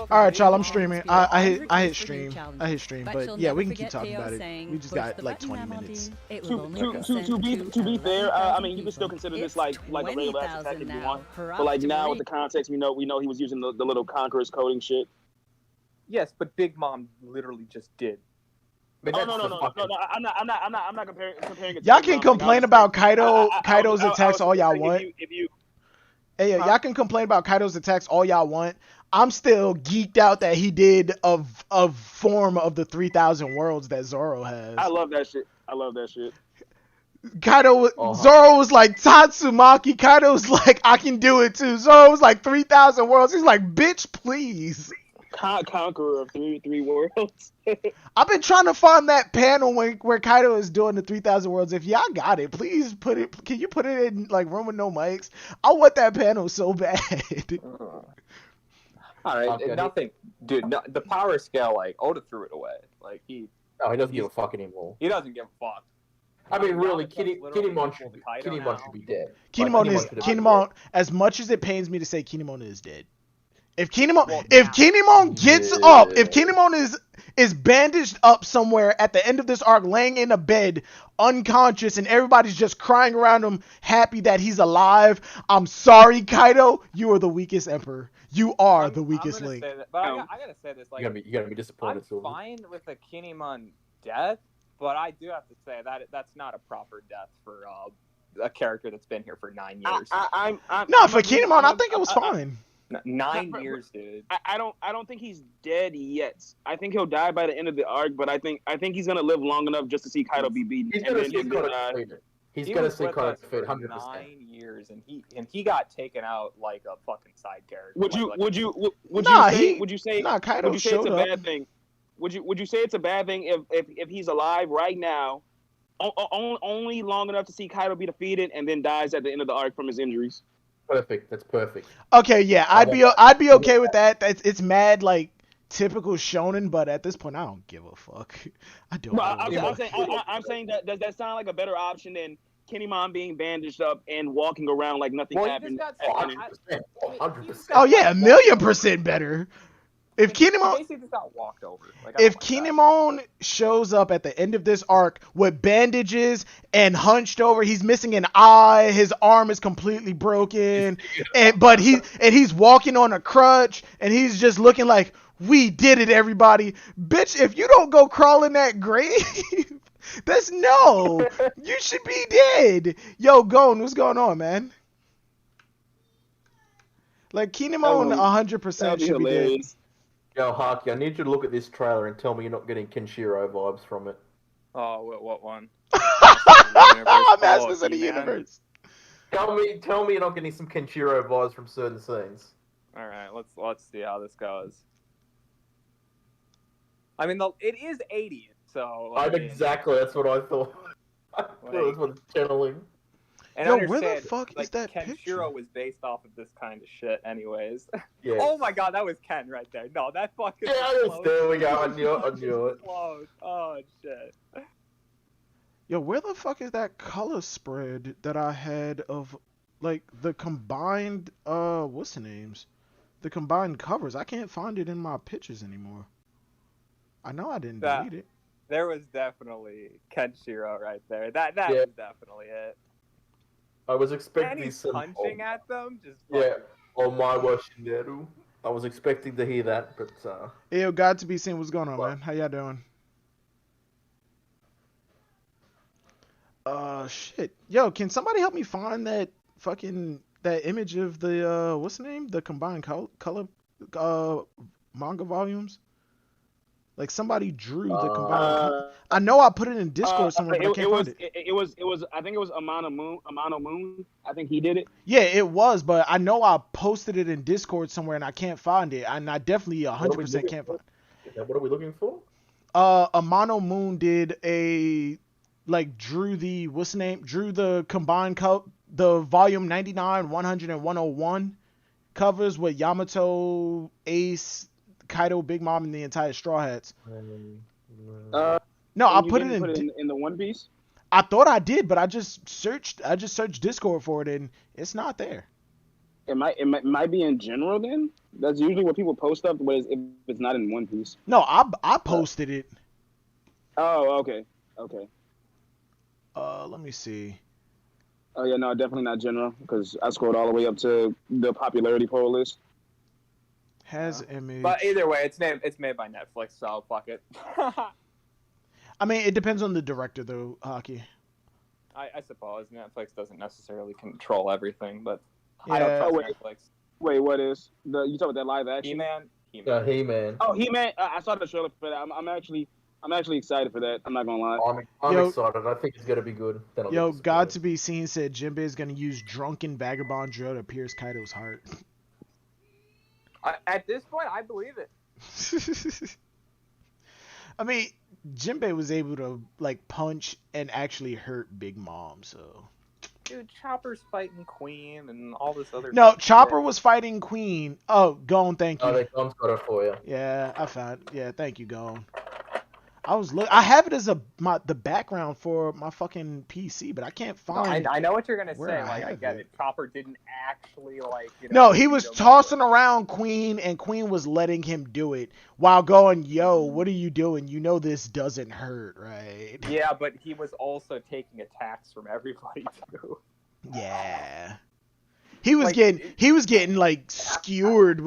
right, y'all. I'm streaming. I hit stream. But yeah, we can keep talking about it. We just got like 20 minutes. To be fair, I mean, you can still consider this like a regular ass attack if you want. But like now with the context, we know he was using the little Conqueror's coding shit. Yes, but Big Mom literally just did. No, I'm not comparing it. Y'all can complain about Kaido's attacks all y'all want. Hey, y'all can complain about Kaido's attacks all y'all want. I'm still geeked out that he did a form of the 3,000 worlds that Zoro has. I love that shit. Zoro was like Tatsumaki. Kaido was like, I can do it too. Zoro was like 3,000 worlds. He's like, bitch, please. Conqueror of three worlds. I've been trying to find that panel where Kaido is doing the 3,000 worlds. If y'all got it, please put it. Can you put it in like room with no mics? I want that panel so bad. All right, nothing, dude. No, the power scale, like Oda threw it away. Like he doesn't give a fuck anymore. He doesn't give a fuck. I mean, really, Kinemon should be dead. Kinemon. As much as it pains me to say, Kinemon is dead. If Kinemon gets up, if Kinemon is bandaged up somewhere at the end of this arc, laying in a bed, unconscious, and everybody's just crying around him, happy that he's alive, I'm sorry, Kaido, you are the weakest emperor. You are the weakest link. But I gotta say this, like, you gotta be disappointed. I'm fine with a Kinemon death, but I do have to say that that's not a proper death for a character that's been here for 9 years. For Kinemon, I think it was fine. 9 years, dude. I don't think he's dead yet. I think he'll die by the end of the arc, but I think he's gonna live long enough just to see Kaido be beaten. He's gonna see Kaido defeated 100%. 9 years, and he got taken out like a fucking side character. Would you say Kaido it's a bad thing? Would you say it's a bad thing if he's alive right now, only long enough to see Kaido be defeated and then dies at the end of the arc from his injuries? Perfect. That's perfect. Okay, yeah, I'd be okay with that. It's mad like typical shonen, but at this point, I don't give a fuck. I don't. I'm saying that does that sound like a better option than Kinemon being bandaged up and walking around like nothing happened? 100%. Oh yeah, 1,000,000% better. If Kinemon basically just got walked over. If Kinemon shows up at the end of this arc with bandages and hunched over, he's missing an eye, his arm is completely broken, but he's walking on a crutch, and he's just looking like, we did it, everybody. Bitch, if you don't go crawl in that grave, you should be dead. Yo, Gon, what's going on, man? Like, Kinemon 100% should be dead. Yo, Haki, I need you to look at this trailer and tell me you're not getting Kenshiro vibes from it. Oh, what one? Masters of the Universe. Tell me you're not getting some Kenshiro vibes from certain scenes. All right, let's see how this goes. I mean, it is 80, so. Exactly, that's what I thought. I thought that's what it's channeling. And yo, where the fuck is that Kenshiro picture? was based off of this kind of shit anyways. Yeah. Oh my god, that was Ken right there. No, that fucking there we go. I knew it. Close. Oh, shit. Yo, where the fuck is that color spread that I had of, like, the combined, what's the names? The combined covers. I can't find it in my pictures anymore. I know I didn't delete it. There was definitely Kenshiro right there. That was definitely it. I was expecting some punching at them, just my Washineru. I was expecting to hear that, but Hey, yo, God to be seen. What's going on, man? How y'all doing? Shit. Yo, can somebody help me find that image of the what's the name? The combined color manga volumes? Like somebody drew the combined. I know I put it in Discord somewhere, but I can't find it. It was. I think it was Amano Moon. I think he did it. Yeah, it was, but I know I posted it in Discord somewhere, and I can't find it. And I definitely 100% can't find it. What are we looking for? Amano Moon did drew the Drew the combined the volume 99, 100, and 101 covers with Yamato, Ace, Kaido, Big Mom, and the entire Straw Hats. No, I put it in the One Piece. I thought I did, but I just searched Discord for it, and it's not there. It might be in general then. That's usually what people post up, but if it's not in One Piece. No, I posted it. Oh, okay. Okay. Let me see. Oh yeah, no, definitely not general because I scrolled all the way up to the popularity poll list. Has image. But either way, it's made by Netflix, so fuck it. I mean, it depends on the director, though, Hockey. I suppose Netflix doesn't necessarily control everything, but Yeah. I don't trust wait. Netflix. Wait, what is you talking about that live action? He-Man. He-Man. Oh, He-Man. I saw the trailer for that. I'm actually excited for that. I'm not gonna lie. I'm excited. I think it's gonna be good. Then I'll Yo, get God to be seen said Jinbei is gonna use drunken vagabond drill to pierce Kaido's heart. At this point, I believe it. I mean, Jinbei was able to like punch and actually hurt Big Mom, so. Dude, Chopper's fighting Queen and all this other. No, shit. Chopper was fighting Queen. Oh, Gone, thank you. Oh, Tom's got it for you. Yeah, I found. Yeah, thank you, Gone. I have it as the background for my fucking PC, but I can't find. I know what you're gonna say. where Like, I get it. it. Chopper didn't actually like. No, he was tossing around Queen, and Queen was letting him do it while going, "Yo, what are you doing? You know this doesn't hurt, right?" Yeah, but he was also taking attacks from everybody too. Yeah. He was getting like skewered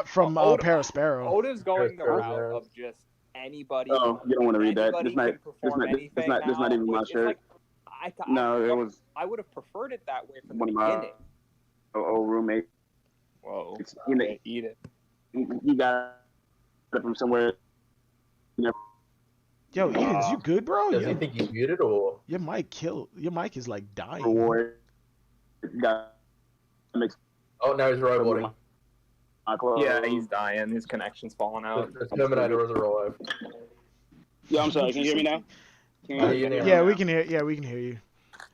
from Paraspero. Oda's going the route of just anybody. Oh, you don't want to read that. This not even my shirt. I would have preferred it that way from the beginning. Old roommate. Whoa. Eat it. You got it from somewhere. Yo, Edens, you good, bro? Does he think he's muted or? Your mic is like dying. Reward. Oh, no, he's roboting. Yeah, he's dying. His connection's falling out. The Terminator is alive. Yeah, I'm sorry. Can you hear me now? Yeah, we can hear. Yeah, we can hear you.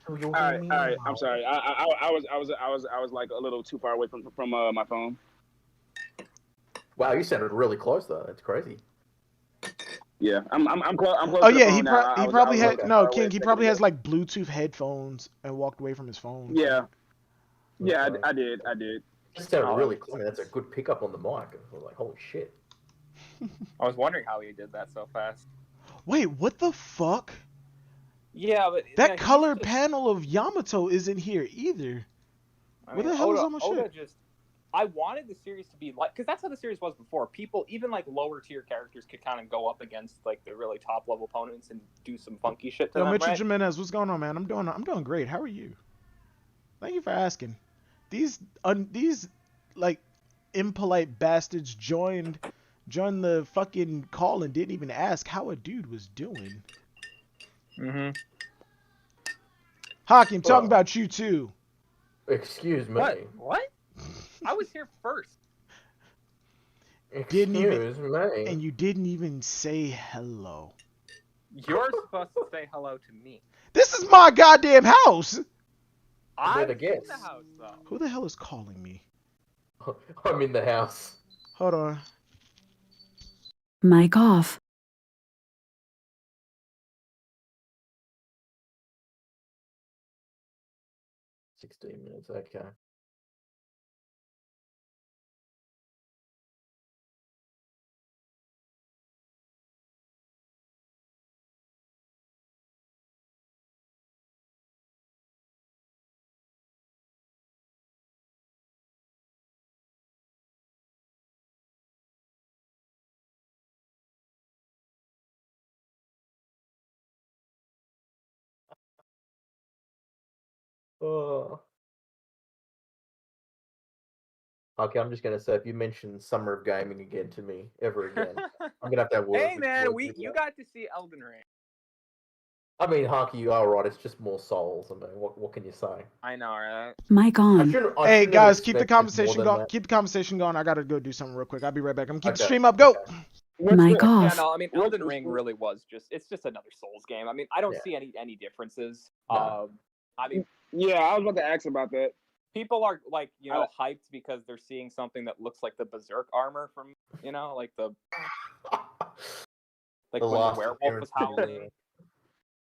All right. I'm sorry. I was like a little too far away from my phone. Wow, you sounded really close though. That's crazy. Yeah, I'm close. Oh yeah, he probably had no King. He probably has like Bluetooth headphones and walked away from his phone. Yeah, I did. It sounded really clear. I mean, that's a good pickup on the mic. I was like, holy shit. I was wondering how he did that so fast. Wait, what the fuck? Yeah, but that colored panel of Yamato isn't here either. What the hell is on my shit? I wanted the series to be like, because that's how the series was before. People, even like lower tier characters, could kind of go up against like the really top level opponents and do some funky shit to them. Mitchell right? Jimenez, what's going on, man? I'm doing great. How are you? Thank you for asking. These like impolite bastards joined the fucking call and didn't even ask how a dude was doing. Mm-hmm. Hockey, I'm talking about you too. Excuse me. What? I was here first. Excuse me. And you didn't even say hello. You're supposed to say hello to me. This is my goddamn house. I'm in the house, though. Who the hell is calling me? I'm in the house. Hold on. Mic off. 16 minutes, okay. Oh. Okay, I'm just gonna say if you mention Summer of Gaming again to me ever again, I'm gonna have words. Hey man, you got to see Elden Ring. I mean, Harky, you are right. It's just more souls. I mean, what can you say? I know, right? Mic on. Hey guys, keep the conversation going. Keep the conversation going. I gotta go do something real quick. I'll be right back. I'm gonna keep the stream up. Go. Mic off. Yeah, no, I mean Elden Ring really was it's just another Souls game. I mean, I don't see any differences. No. I mean, yeah, I was about to ask about that. People are like, hyped because they're seeing something that looks like the Berserk armor from, like the when the werewolf was howling.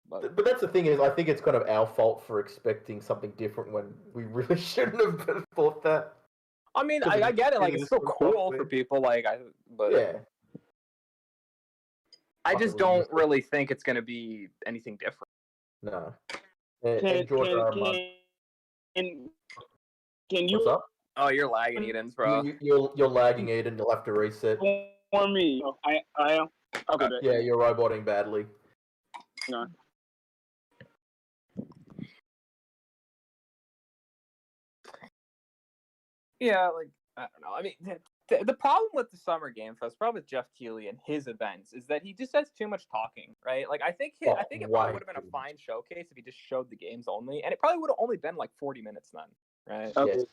But that's the thing is, I think it's kind of our fault for expecting something different when we really shouldn't have thought that. I mean, I get it. Like, it's still cool for people. Like, but Yeah. I just don't really think it's going to be anything different. No. Can you? What's up? Oh, you're lagging, Edens, bro. You're lagging, Eden. You'll have to reset. For me, I am. Okay. Yeah, you're roboting badly. No. Yeah, like, I don't know. I mean, the problem with the Summer Game Fest, problem with Jeff Keighley and his events, is that he just has too much talking, right? Like, I think it probably would have been a fine showcase if he just showed the games only, and it probably would have only been like 40 minutes then, right? Okay. Yes.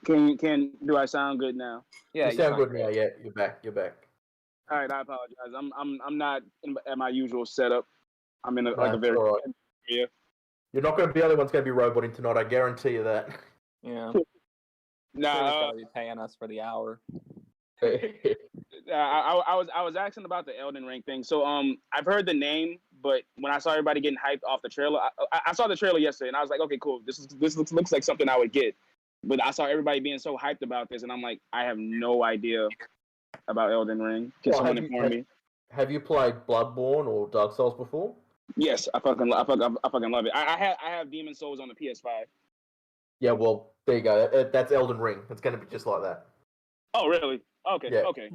Do I sound good now? Yeah, you sound good now. Yeah, you're back. All right, I apologize. I'm not at my usual setup. I'm in a very area. You're not going to be the only one's going to be roboting tonight. I guarantee you that. Yeah. Nah, gotta be paying us for the hour. I was asking about the Elden Ring thing. So I've heard the name, but when I saw everybody getting hyped off the trailer, I saw the trailer yesterday, and I was like, okay, cool. This looks like something I would get. But I saw everybody being so hyped about this, and I'm like, I have no idea about Elden Ring. Can someone inform me? Have you played Bloodborne or Dark Souls before? Yes, I fucking love it. I have Demon Souls on the PS5. Yeah, well, there you go. That's Elden Ring. It's going to be just like that. Oh, really? Okay, yeah. Okay.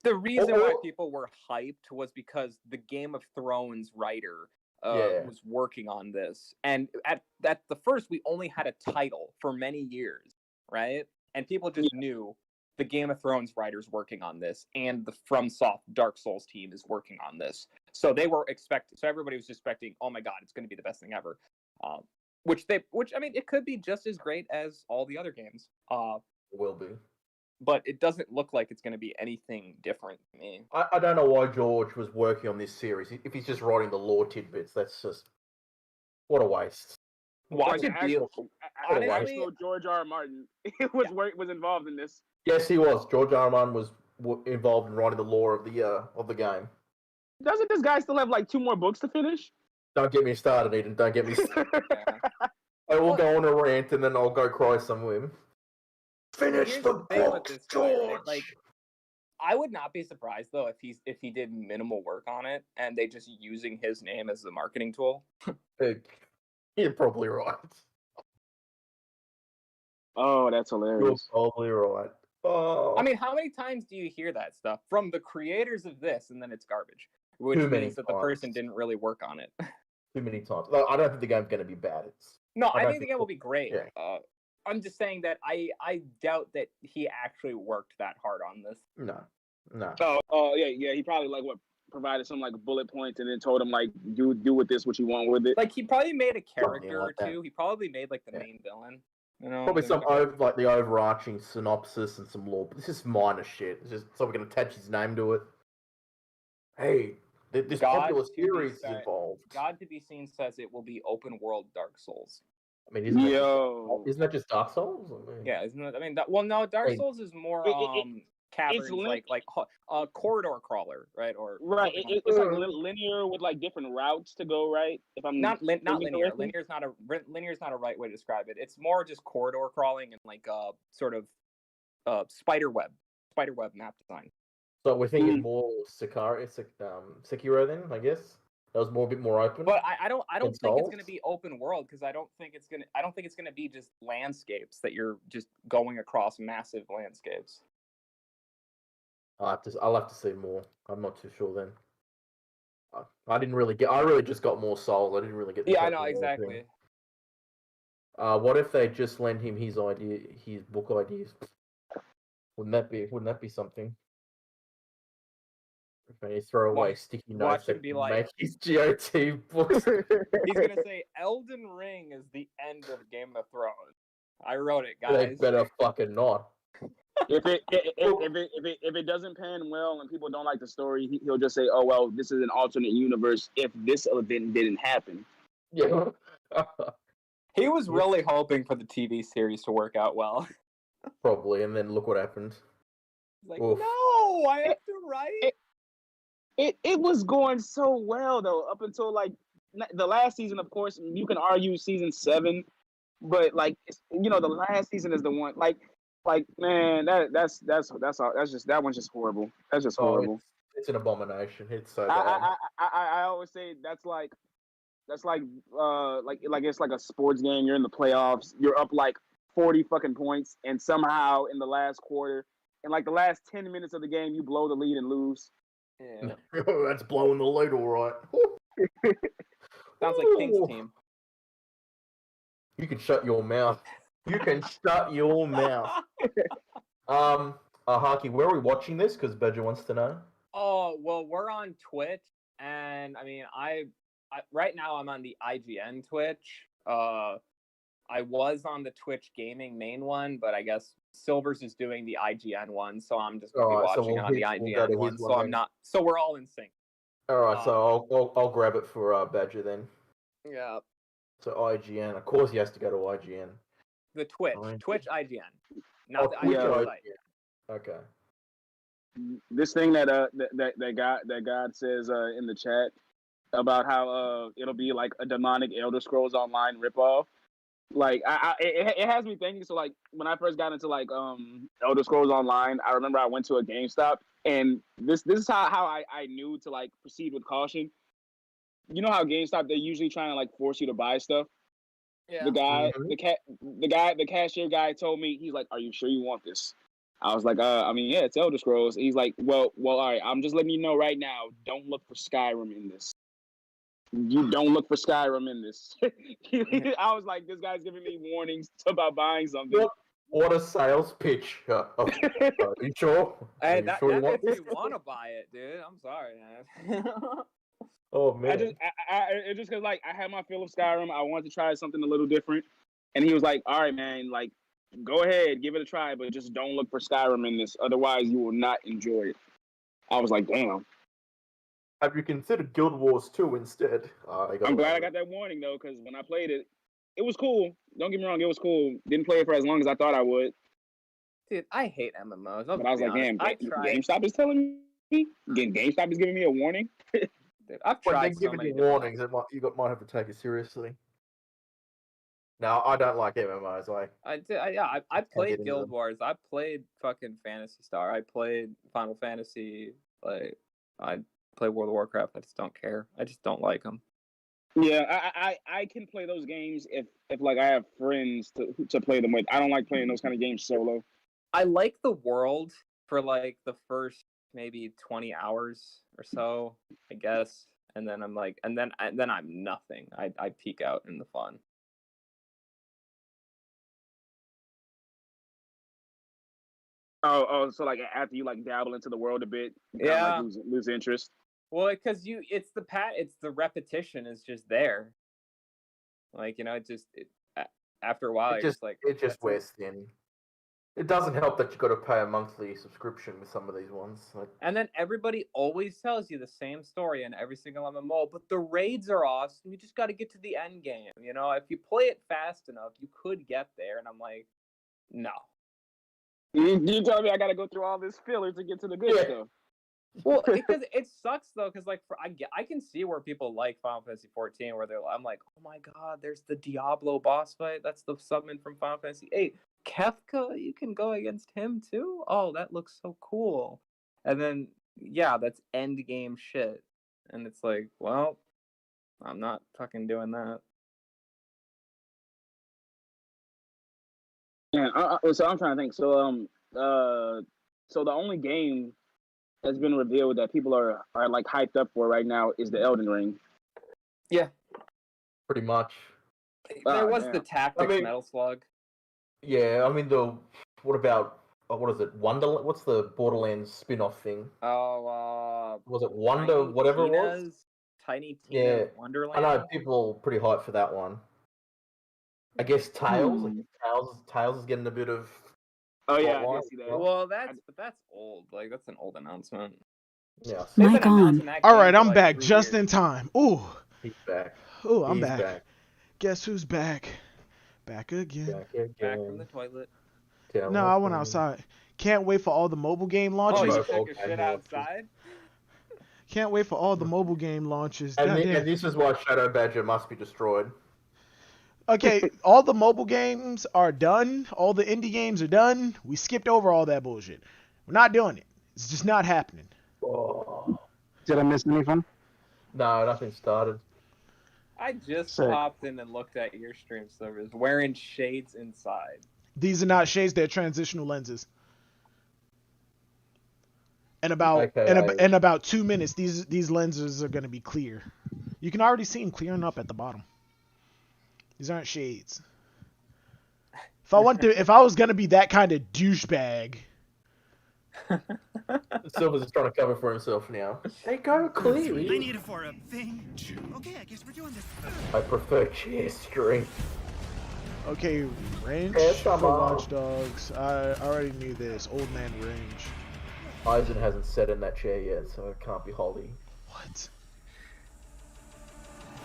The reason why people were hyped was because the Game of Thrones writer was working on this. And at the first, we only had a title for many years, right? And people just knew the Game of Thrones writer's working on this, and the FromSoft Dark Souls team is working on this. So they were so everybody was expecting, oh my god, it's going to be the best thing ever. Which I mean, it could be just as great as all the other games. It will be. But it doesn't look like it's going to be anything different to me. I don't know why George was working on this series. If he's just writing the lore tidbits, that's just... What a waste. Watch it be... Honestly, George R. R. Martin was involved in this. Yes, he was. George R. R. Martin was involved in writing the lore of the game. Doesn't this guy still have like 2 more books to finish? Don't get me started, Eden. Don't get me started. I will go on a rant and then I'll go cry somewhere. Finish the book, George! Like, I would not be surprised though if he did minimal work on it and they just using his name as the marketing tool. You're probably right. Oh, that's hilarious. You're probably right. Oh. I mean, how many times do you hear that stuff from the creators of this and then it's garbage? Which means that the person didn't really work on it. Too many times. I don't think the game's going to be bad. I think the game will be great. Yeah. I'm just saying that I doubt that he actually worked that hard on this. No. Oh, yeah. He probably provided some like bullet points and then told him like do with this what you want with it. Like he probably made a character or two. He probably made like the main villain. You know, probably some the overarching synopsis and some lore. But this is minor shit. It's just so we can attach his name to it. Hey, this popular series is involved. God to be seen says it will be open world Dark Souls. I mean, isn't that just Dark Souls? Yeah, isn't it? I mean, no, Dark Souls is more caverns, like corridor crawler, right? Or it's like linear with like different routes to go, right? If I'm not linear. Linear is not a right way to describe it. It's more just corridor crawling and like sort of spider web map design. So we're thinking more Sekiro then, I guess. That was a bit more open. But I don't think it's going to be open world because I don't think it's going to be just landscapes that you're just going across massive landscapes. I'll have to see more. I'm not too sure then. I really just got more Souls. I didn't really get. I know exactly. What if they just lend him his book ideas? Wouldn't that be something? If they throw away sticky notes and make his GOT books. He's gonna say Elden Ring is the end of Game of Thrones. I wrote it, guys. They better fucking not. If it doesn't pan well and people don't like the story, he'll just say, "Oh well, this is an alternate universe. If this event didn't happen." Yeah. He was really hoping for the TV series to work out well. Probably, and then look what happened. Like, oof. No, I have to write. It was going so well though up until like the last season. Of course, you can argue season 7, but like the last season is the one. Like Like, man, that's that one's just horrible. That's just horrible. It's an abomination. It's so bad. I always say that's like it's like a sports game. You're in the playoffs. You're up like 40 fucking points, and somehow in the last quarter, in like the last 10 minutes of the game, you blow the lead and lose. Yeah. That's blowing the lead, all right. Sounds like King's team. You can shut your mouth. You can shut your mouth. Haki, where are we watching this? Because Badger wants to know. Oh, well, we're on Twitch, and I mean, I right now I'm on the IGN Twitch. I was on the Twitch gaming main one, but I guess Silvers is doing the IGN one, so I'm just gonna be watching on the IGN one. So I'm not. So we're all in sync. All right, so I'll grab it for Badger then. Yeah. So IGN, of course, he has to go to IGN. The Twitch IGN, not the Twitch IGN site. Okay. This thing that God says in the chat about how it'll be like a demonic Elder Scrolls Online ripoff. Like it has me thinking. So like when I first got into like Elder Scrolls Online, I remember I went to a GameStop, and this is how I knew to like proceed with caution. You know how GameStop, they're usually trying to like force you to buy stuff. Yeah. The cashier guy told me, he's like, "Are you sure you want this?" I was like, I mean, yeah, it's Elder Scrolls. He's like, well, all right, I'm just letting you know right now, don't look for Skyrim in this. You don't look for Skyrim in this. I was like, this guy's giving me warnings about buying something. What a sales pitch. Are you sure? Hey, that if you want to buy it, dude. I'm sorry, man. Oh, man. It's just because, like, I had my fill of Skyrim. I wanted to try something a little different. And he was like, all right, man, like, go ahead, give it a try, but just don't look for Skyrim in this. Otherwise, you will not enjoy it. I was like, damn. Have you considered Guild Wars 2 instead? I'm glad I got that warning, though, because when I played it, it was cool. Don't get me wrong, it was cool. Didn't play it for as long as I thought I would. Dude, I hate MMOs. But I was like, damn, GameStop is telling me? GameStop is giving me a warning? Dude, I've tried so many warnings. You might have to take it seriously. No, I don't like MMOs. I played Guild Wars. I played fucking Phantasy Star. I played Final Fantasy. Like, I play World of Warcraft. I just don't care. I just don't like them. Yeah, I can play those games if like I have friends to play them with. I don't like playing those kind of games solo. I like the world for like the first maybe 20 hours or so, I guess, and then I'm like, and then I'm nothing. I peek out in the fun. Oh, so like after you like dabble into the world a bit, yeah, like lose interest. Well, because it's the repetition is just there. Like, you know, after a while, it just wears thin. It doesn't help that you got to pay a monthly subscription with some of these ones. And then everybody always tells you the same story in every single MMO, but the raids are awesome. You just got to get to the end game. You know, if you play it fast enough, you could get there. And I'm like, no. You tell me I got to go through all this filler to get to the good stuff. Well, because it sucks though, because like I can see where people like Final Fantasy 14, where I'm like, oh my god, there's the Diablo boss fight. That's the summon from Final Fantasy 8. Kefka, you can go against him too. Oh, that looks so cool. And then yeah, that's end game shit, and it's like, well, I'm not fucking doing that. Yeah, so I'm trying to think. So so the only game that's been revealed that people are like hyped up for right now is the Elden Ring. Yeah, pretty much. There was the Tactics Metal Slug. Yeah, I mean what about what is it? Wonderland? What's the Borderlands spin-off thing? Oh, was it Wonder? Whatever it was. Tiny Tina's Wonderland. I know people pretty hyped for that one. I guess Tails. Tails is getting a bit of. Oh yeah, I see that. Well, that's old. Like that's an old announcement. Yeah. Mic on. All right, I'm back just in time. Ooh. He's back. Ooh, I'm back. Guess who's back? Back again. Back from the toilet. No, I went outside. Can't wait for all the mobile game launches. Oh, you took your shit outside? Can't wait for all the mobile game launches. And this is why Shadow Badger must be destroyed. Okay, all the mobile games are done. All the indie games are done. We skipped over all that bullshit. We're not doing it. It's just not happening. Oh. Did I miss anything? No, nothing started. I just popped in and looked at your stream servers wearing shades inside. These are not shades, they're transitional lenses. In about 2 minutes, these lenses are gonna be clear. You can already see them clearing up at the bottom. These aren't shades. If I was gonna be that kind of douchebag. Silver's is trying to cover for himself now. They go clear. I need it for a thing. Okay, I guess we're doing this. I prefer chair strength. Okay, range for Watch Dogs. I already knew this. Old man range. Eisen hasn't sat in that chair yet, so it can't be Holly. What?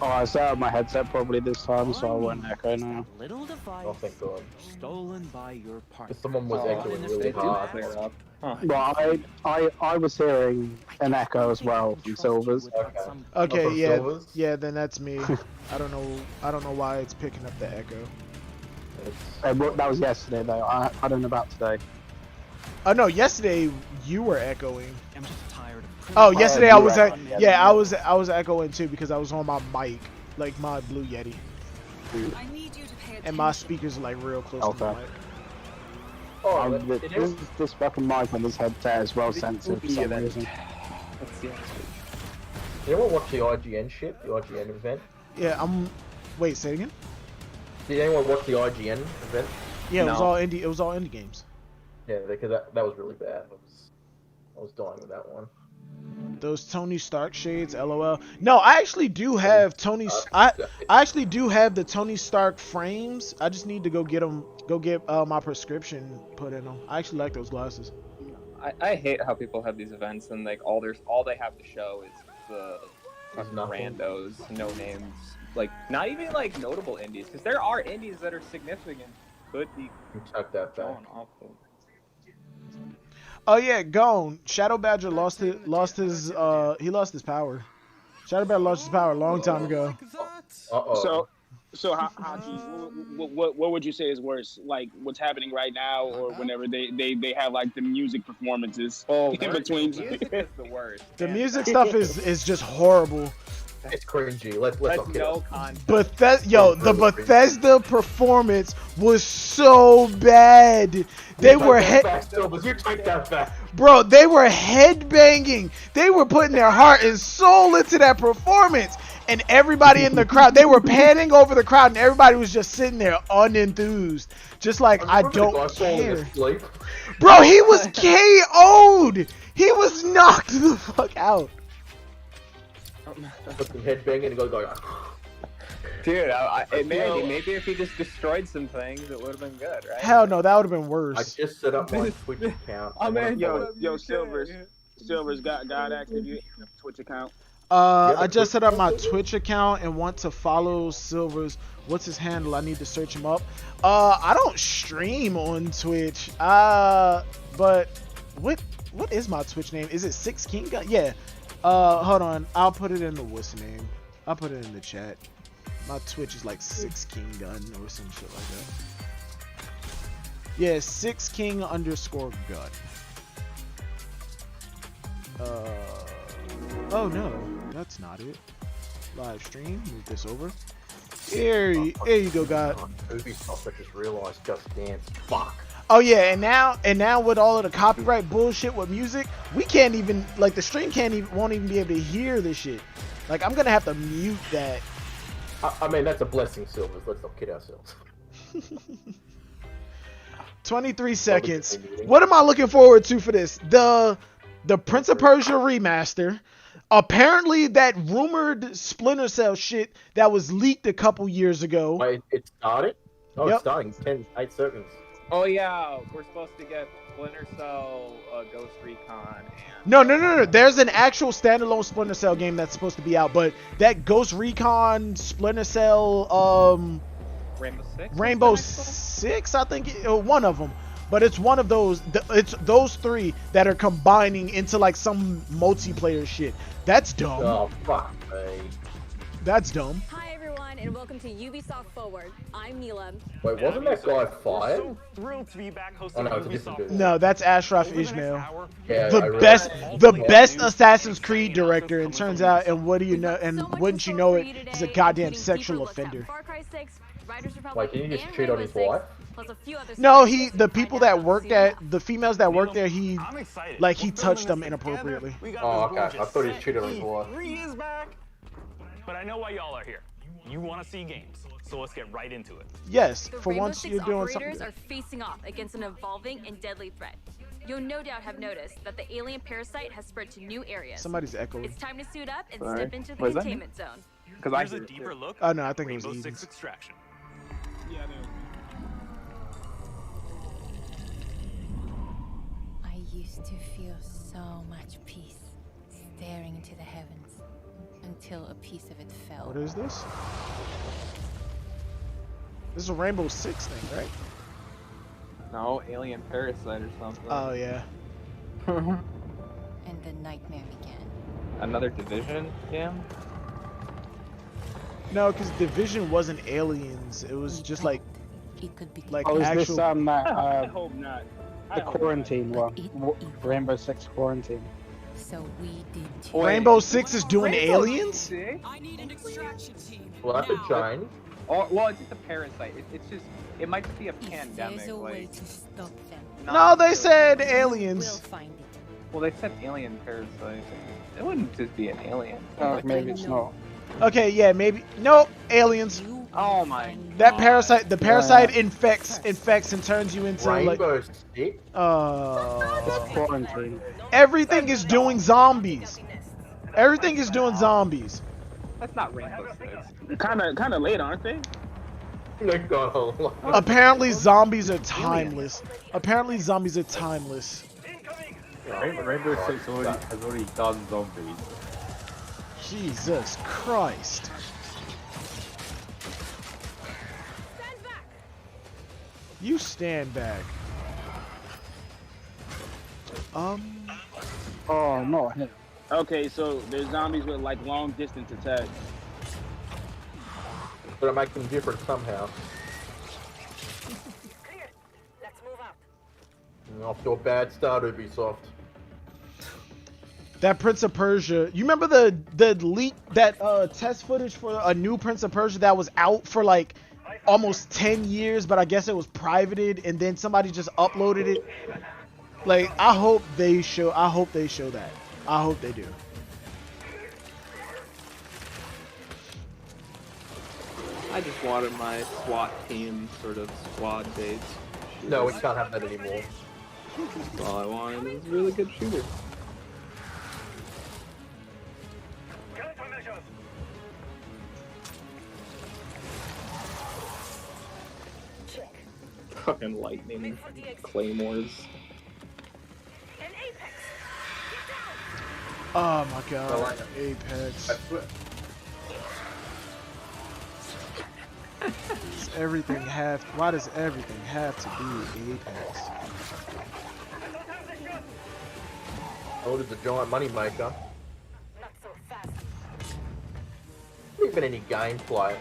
Oh, I set up my headset probably this time, so I won't echo now. Little device Oh, thank God. stolen by your partner. Because someone was echoing really hard. Huh. Well, I was hearing an echo as well from Silver's. Okay, from yeah, Silver's? yeah. Then that's me. I don't know why it's picking up the echo. That was yesterday though. I don't know about today. Oh no, yesterday you were echoing. I'm just tired of Oh, yesterday I was I was echoing too because I was on my mic, like my Blue Yeti, I need you to pay attention. and my speakers are like real close to the mic. Oh, this fucking mic on this headset is well sensitive for some reason. Did anyone watch the IGN shit? The IGN event? Yeah, Wait, say it again. Did anyone watch the IGN event? Yeah, No. it was all indie games. Yeah, because that was really bad. I was dying with that one. Those Tony Stark shades, LOL. No, I actually do have I actually do have the Tony Stark frames. I just need to go get them. Go get my prescription put in them. I actually like those glasses. I hate how people have these events and like all they have to show is the fucking randos, no names, like not even like notable indies, because there are indies that are significant. Could be You tuck that back. going off of. Oh yeah, Gone. Shadow Badger lost his power. Shadow Badger lost his power a long time ago. Uh-oh. So Hockey, what would you say is worse? Like what's happening right now, or whenever they have like the music performances in between? The music is the worst. The music stuff is just horrible. It's cringy. Let's That's not kid no us. context. The Bethesda performance was so bad. They were You take that back. Bro, they were headbanging. They were putting their heart and soul into that performance. And everybody in the crowd, they were panning over the crowd, and everybody was just sitting there unenthused. Just like, I don't care. Bro, he was KO'd. He was knocked the fuck out. Put some headbanging and go like, Dude, maybe if he just destroyed some things, it would have been good, right? Hell no, that would have been I worse. just set up my Twitch account. Yo, Silver's got active your Twitch account. I just set up my Twitch account and want to follow Silver's. What's his handle? I need to search him up. I don't stream on Twitch. But what is my Twitch name? Is it 6 King Gun? Yeah. Hold on. I'll put it in the what's the name? I'll put it in the chat. My Twitch is like 6 King Gun or some shit like that. Yeah, 6 King _gun. Oh no, that's not it. Live stream, move this over. Here you go, God. Ubisoft, I just realized Just Dance. Fuck. Oh yeah, and now with all of the copyright bullshit with music, we can't even, like, the stream won't even be able to hear this shit. Like, I'm gonna have to mute that. I mean, that's a blessing, Silvers. Let's not kid ourselves. 23 seconds. What am I looking forward to for this? The Prince of Persia remaster. Apparently that rumored Splinter Cell shit that was leaked a couple years ago. Wait, it started? Oh, Yep. It's starting. 8 seconds. Oh yeah, we're supposed to get Splinter Cell, Ghost Recon, and... No. There's an actual standalone Splinter Cell game that's supposed to be out, but that Ghost Recon, Splinter Cell, Rainbow Six, I think, one of them. But it's one of those. It's those three that are combining into like some multiplayer shit. That's dumb. Oh fuck me. That's dumb. Hi everyone, and welcome to Ubisoft Forward. I'm Mila. Wait, wasn't that guy fired? So thrilled to be back Oh hosting no, it's a different dude. No, that's Ashraf Ishmael. Yeah, I The realized. best Assassin's Creed director, and turns out, and what do you know, and wouldn't you know it, he's a goddamn sexual offender. Wait, can you just cheat on his wife? No, the people that worked at, the females that worked there, he touched them inappropriately. Oh, okay. I thought he cheated on his wife. Is back. But I know why y'all are here. You want to see games, so let's get right into it. Yes, The for Rainbow once Six you're doing operators something. are facing off against an evolving and deadly threat. You'll no doubt have noticed that the alien parasite has spread to new areas. Somebody's echoing. It's time to suit up and Sorry. step into the What is that? containment zone. Because I Here's a hear it deeper too. look. Oh no, I think it Rainbow was Six Edens. Extraction. Yeah, I know. I used to feel so much peace staring into the heavens until a piece of it fell. What is this? This is a Rainbow Six thing, right? No, alien parasite or something. Oh yeah. And the nightmare began. Another Division game? No, because Division wasn't aliens. It was just like It could be like Oh, is actual. this I hope not. the quarantine one? Rainbow Six quarantine. so we did too. Wait. Rainbow Six is doing Rainbow aliens? Six? I need an extraction team. Well, that's a change. Oh, well, it's just a parasite. It's just, it might just be a If pandemic. there's a way Like, to stop them, No, they sure. said we'll aliens. find it. Well, they said alien parasite. It wouldn't just be an alien. Oh, maybe it's not. Okay, yeah, maybe. Nope, aliens. You Oh will my find That God. parasite, the parasite infects and turns you into like. Rainbow Six. It's quarantine. Everything is doing zombies. Everything is doing zombies. That's not Rainbow Six. Kind of late, aren't they? Thank God. Apparently zombies are timeless. Apparently zombies are timeless. Rainbow Six has already done zombies. Jesus Christ. You stand back. Oh, not him. Okay, so there's zombies with like long distance attacks. But it makes them different somehow. Off to a bad start, Ubisoft. That Prince of Persia. You remember the leak, that test footage for a new Prince of Persia that was out for like almost 10 years, but I guess it was privated and then somebody just uploaded it. Like, I hope they show that. I hope they do. I just wanted my SWAT team sort of squad based. No, we can't have that anymore. That's all I wanted. It was a really good shooter. Fucking lightning claymores. Oh my god. Apex. Does everything have, why does everything have to be Apex? Oh, it is a giant moneymaker. Not even any gameplay.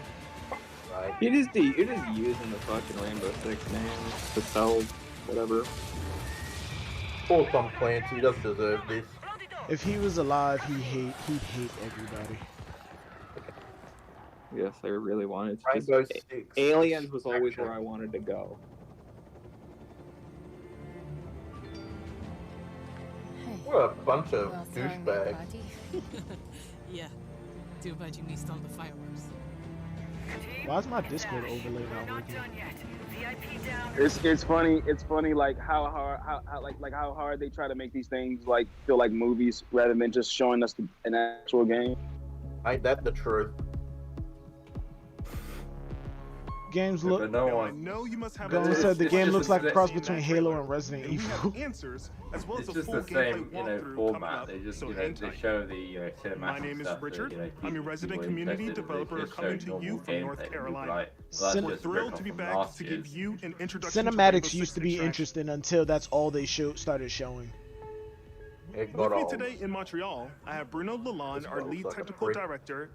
Right. You're just using the fucking Rainbow Six name to sell whatever. Poor Tom Clancy, he doesn't deserve this. If he was alive, he'd hate everybody. Yes, I really wanted to. Rainbow Just, Six. Aliens was always where I wanted to go. Hey, What a bunch of you all throwing a douchebags. party? Yeah. Too bad you missed all the fireworks. Why is my Discord overlay not working? It's funny like how hard they try to make these things like feel like movies rather than just showing us an actual game. Ain't that the truth? Games look. But no I one. know you must have Gone It's- said the it's game just looks a like a split cross scene between that Halo trailer. and Resident And we Evil. have answers as well as It's a just full the same, gameplay walkthrough format. coming up, They just, so they hang tight. show the, cinematic My name is stuff Richard. that, I'm your resident people community interested in. They developer just show coming to normal you from gameplay North and Carolina. like, well, that's We're just thrilled rip to be off back last to give year's. you an introduction to Rainbow Cinematics Six used to be Extraction. interesting until that's all they started showing. It With got me old. today in Montreal, I have Bruno Lalonde, our lead like a technical prick. director,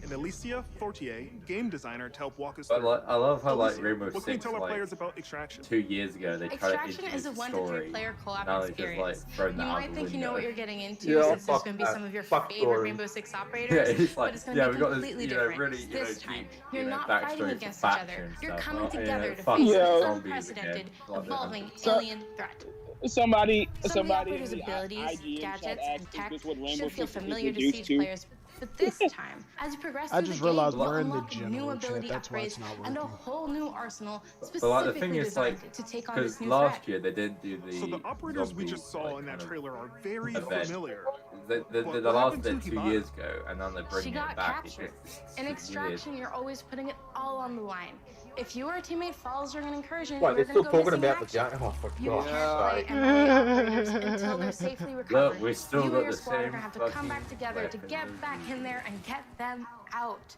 and Alicia Fortier, game designer, to help walk us But through. like, I love how like Alicia, Rainbow what can you Six tell our like players about Extraction? 2 years ago they tried to Extraction introduce is a a 1 to 3 story. player co-op Now they just like experience. thrown You that out might the think you know window. what you're getting into Yeah, since there's fuck going to be that. some of your Fuck favorite story. Rainbow Six Yeah, operators, it's but like it's going to yeah, be we got completely this different. really This time, deep, you're not backstory fighting for against each other. faction You're stuff. coming Like, together to fuck face an Yo. zombies unprecedented, again. Like, evolving So- alien threat. Somebody Some of the in operators' the abilities, IGN chat gadgets, asked, and is tech this what Rainbow should feel Six is familiar to introduced Siege to? players, but this time, as you progress I through just the game, realized you'll we're in the unlock new general ability chat. That's why it's upgrades not and a working. whole new arsenal But like the specifically thing is designed like to take on because this new last threat. year they didn't do the So the operators we zombies, just saw like, in that kind of trailer are very event. familiar. They But did what the last happened bit to 2 Hibana? years ago, and then they're She bringing got it back. captured. It's In weird. Extraction, you're always putting it all on the line. If your teammate falls during an incursion, Right, you're they're going still to go talking missing in about the action. giant. Oh, for You God's can't play sake. and melee operators until they're safely recovered. Look, we still You got and your the squad are same going to have to come fucking back together to weapons get as back in there and get them out.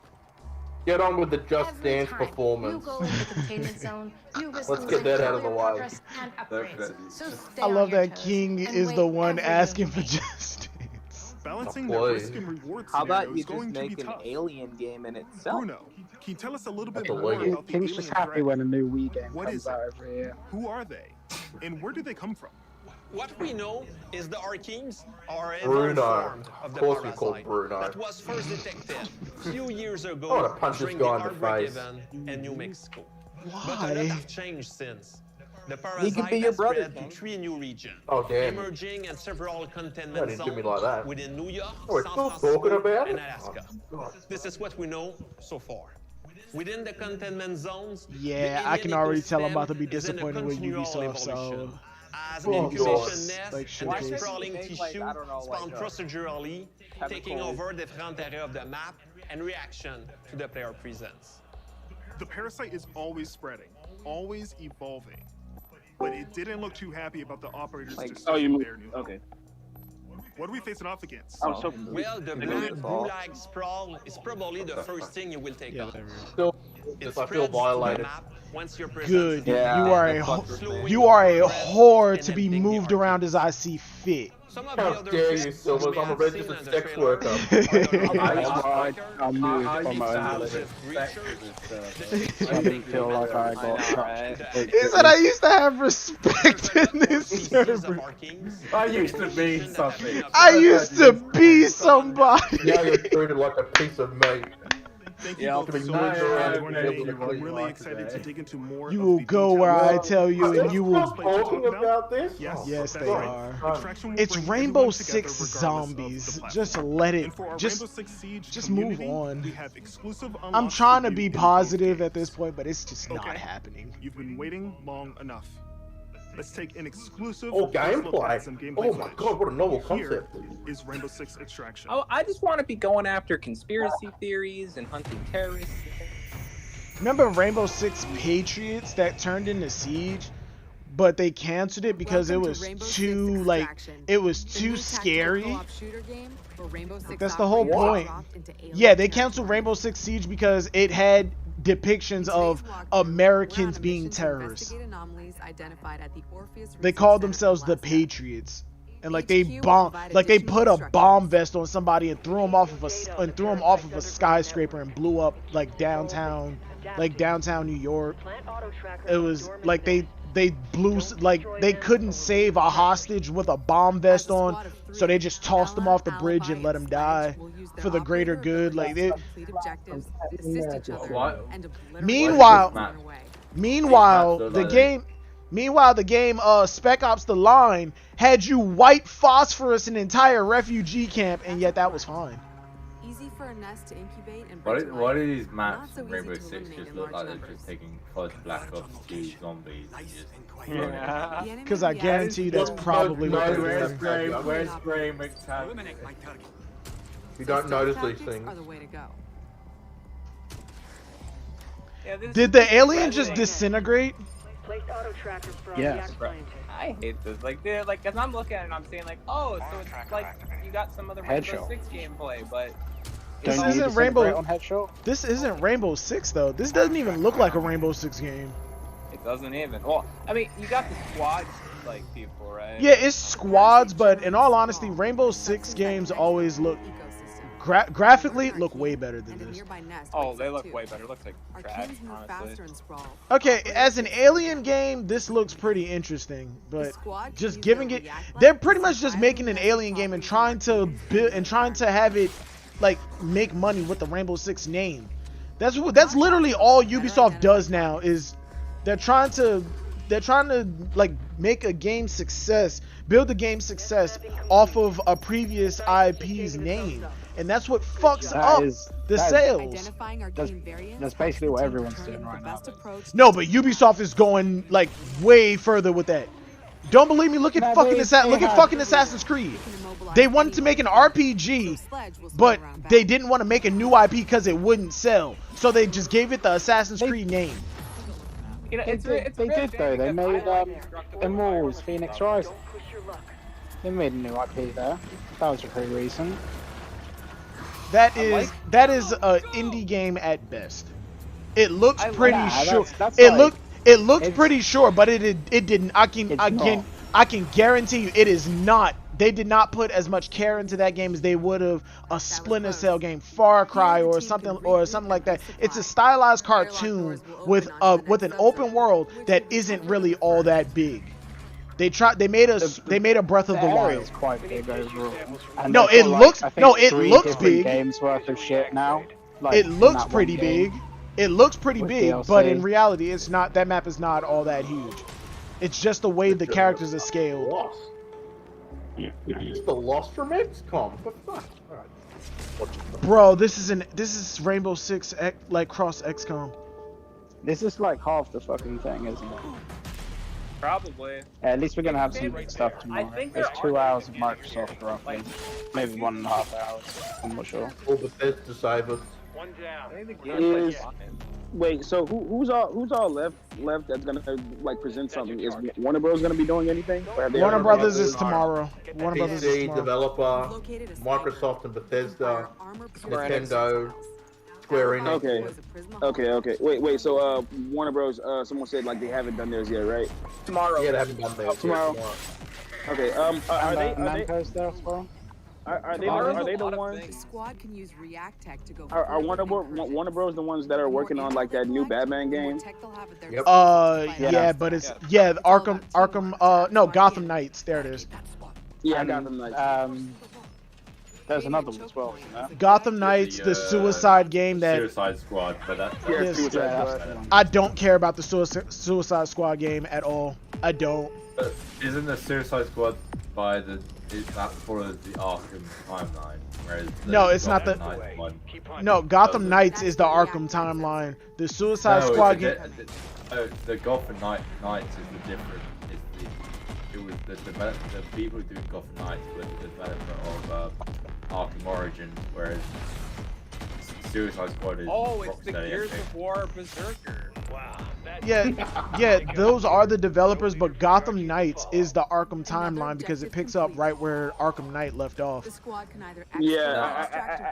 Get on with the Just Every Dance time performance. you go into the containment zone, you risk Let's get losing that out all of the your way. progress and upgrades. So stay I on love your that toes King and is the wait one every asking move for you make. Just Dance. Balancing Oh, that boy. risk and reward How scenario about you is going just to be make an tough. alien game in itself? Bruno, can you tell us a little bit That's more illegal. about the King's alien just happy threat? when a new Wii game What comes is it? out every year. Who are they? And where do they come from? What we know is the Arkeens are an Bruno. evolved form of Of the course we call parasite Bruno. that was first detected a few years I ago wanna punch this during guy the in the Outbreak face. event in New Mexico. But a Why? lot have changed since. The He parasite could be your has brother, spread to King. 3 new regions, Oh, damn. emerging in several No, containment didn't do me zones like that. within New York, Oh, we're San still Francisco, talking about and it? Alaska. Oh, God. This is what we know so far. Within the containment zones, Yeah, the I can alien already tell I'm about to ecosystem be is in a disappointed with continual Ubisoft, so evolution. As Oh, an incubation God. nest Like, and showcase. sprawling Make, tissue like, I don't know, spawn like, procedurally, taking chemical- over different areas of the map and reaction to the player presence. The parasite is always spreading, always evolving. But it didn't look too happy about the operators Like- to Oh, you moved. their new Okay. home. What are we facing off against? Oh, so Well, the blue-like sprawl is probably the first thing you will take on. Still, It just I spreads feel to the violated. map once your presence Good. is Yeah, You are a that fucked with me. you are a whore And to be then moved the around as I see fit. Some of the How other dare you, threats Silvers? we may I'm a have registered seen in the sex trailer worker. are the That's Outbreak why I moved I from used to my have own. respect for this, I didn't feel like I got know, touched. right? He said I used to have respect in this species of server. Arkeens. I used to be something. I used to be somebody. Now you're treated like a piece of meat. Thank you Yeah, both to be so moved much for around joining and me. able to I'm clean really like excited to today. dig into more You of will the go where I details. tell you, and you will. Stop talking about this? Yes, Yes, that's they right. are. Extraction will It's bring Rainbow everyone together Six regardless of zombies. the platform. Just let it. And for our Just Rainbow Six Siege just move community, on. we have exclusive I'm unlocks trying for to you be in both positive at games. this point, but it's just not Okay. happening. You've been waiting long enough. Let's take an exclusive Oh, first look at gameplay. some gameplay Oh my footage. god, what a novel Here concept. is Rainbow Six Extraction. Oh, I just want to be going after conspiracy theories and hunting terrorists. Remember Rainbow Six Patriots that turned into Siege, but they canceled it because it was too like it was too scary. That's the whole point. Yeah, they canceled Rainbow Six Siege because it had depictions of Americans being terrorists. They called themselves the Patriots, and like they bomb, like they put a bomb vest on somebody and threw them off of a skyscraper and blew up like downtown New York. It was like they blew, like they couldn't save a hostage with a bomb vest on, so they just tossed him off the bridge and let him die for the greater good. Like it. Meanwhile, the game Spec Ops: The Line had you white phosphorus an entire refugee camp, and yet that was fine. Easy for a nest to incubate and Why do these maps in Rainbow Six just look like they're just taking COD Black Ops 2 zombies and just throwing it? Because I guarantee you that's probably what they're Where's doing. Gray? Where's Gray McTavish? You don't notice these things. Did the alien just disintegrate? Yes. I hate this. Like, they're like, cause I'm looking at it and I'm saying like, oh, so it's like you got some other Rainbow Headshot. Six gameplay, but This Don't you isn't disintegrate Rainbow. on Headshot? This isn't Rainbow Six though. This doesn't even look like a Rainbow Six game. it doesn't even. Well, I mean, you got the squad like people, right? Yeah, it's squads, but in all honesty, Rainbow Six games always look graphically look way better than this. Oh, they look way better. It looks like trash, honestly. Okay, as an Alien game, this looks pretty interesting, but just giving it, they're pretty much just making an Alien game and trying to build and trying to have it like make money with the Rainbow Six name. That's literally all Ubisoft does now is they're trying to like make a game success, build a game success off of a previous IP's name. And that's what fucks up the sales. That's basically what everyone's doing right now. No, but Ubisoft is going like way further with that. Don't believe me? Look at fucking Assassin's Creed. They wanted to make an RPG, but they didn't want to make a new IP because it wouldn't sell. So they just gave it the Assassin's Creed name. You know, They did though. They made Immortals Phoenix Rising. They made a new IP there. That was pretty recent. That is a indie game at best. It looks pretty sure. It looks pretty sure, but it didn't. I can guarantee you it is not. They did not put as much care into that game as they would have a Splinter Cell game, Far Cry or something like that. It's a stylized cartoon with an open world that isn't really all that big. They made a Breath of the Wild. It's quite big overall. No, it looks big. Games worth of shit now. Like, it looks pretty big. It looks pretty big, but in reality, it's not. That map is not all that huge. It's just the way the characters are scaled. It's the Lost from XCOM. What the fuck? Alright. Bro, this is Rainbow Six like cross XCOM. This is like half the fucking thing, isn't it? Probably. Yeah, at least we're gonna have some good stuff tomorrow. There's 2 hours of Microsoft roughly, maybe 1.5 hours. I'm not sure. All the best deciders. Wait, so who's all left that's gonna like present something? Is Warner Bros gonna be doing anything? Warner Brothers is tomorrow. Warner Brothers is tomorrow. Developer, Microsoft and Bethesda, Nintendo, Square Enix. Okay. Wait. So Warner Bros. Someone said like they haven't done theirs yet, right? Tomorrow. Yeah, they haven't done theirs tomorrow. Okay. Are they the ones? The squad can use React Tech to go. Are Warner Bros. the ones that are working on like that new Batman game? Yep. Yeah, but it's Arkham. No, Gotham Knights. There it is. Yeah, Gotham Knights. There's another one as well, isn't there? Gotham Knights, the Suicide game that. Suicide Squad, but that's Suicide Squad. I don't care about the Suicide Squad game at all. I don't. But isn't the Suicide Squad by the? Is that follows the Arkham timeline? Whereas no, it's not the. No, Gotham Knights is the Arkham timeline. The Suicide Squad game. The Gotham Knights is the different. It was the people doing Gotham Knights were the developer of Arkham Origins, whereas Suicide Squad is. Oh, it's the Gears of War Berserker. Wow. Yeah, those are the developers, but Gotham Knights is the Arkham timeline because it picks up right where Arkham Knight left off. Yeah,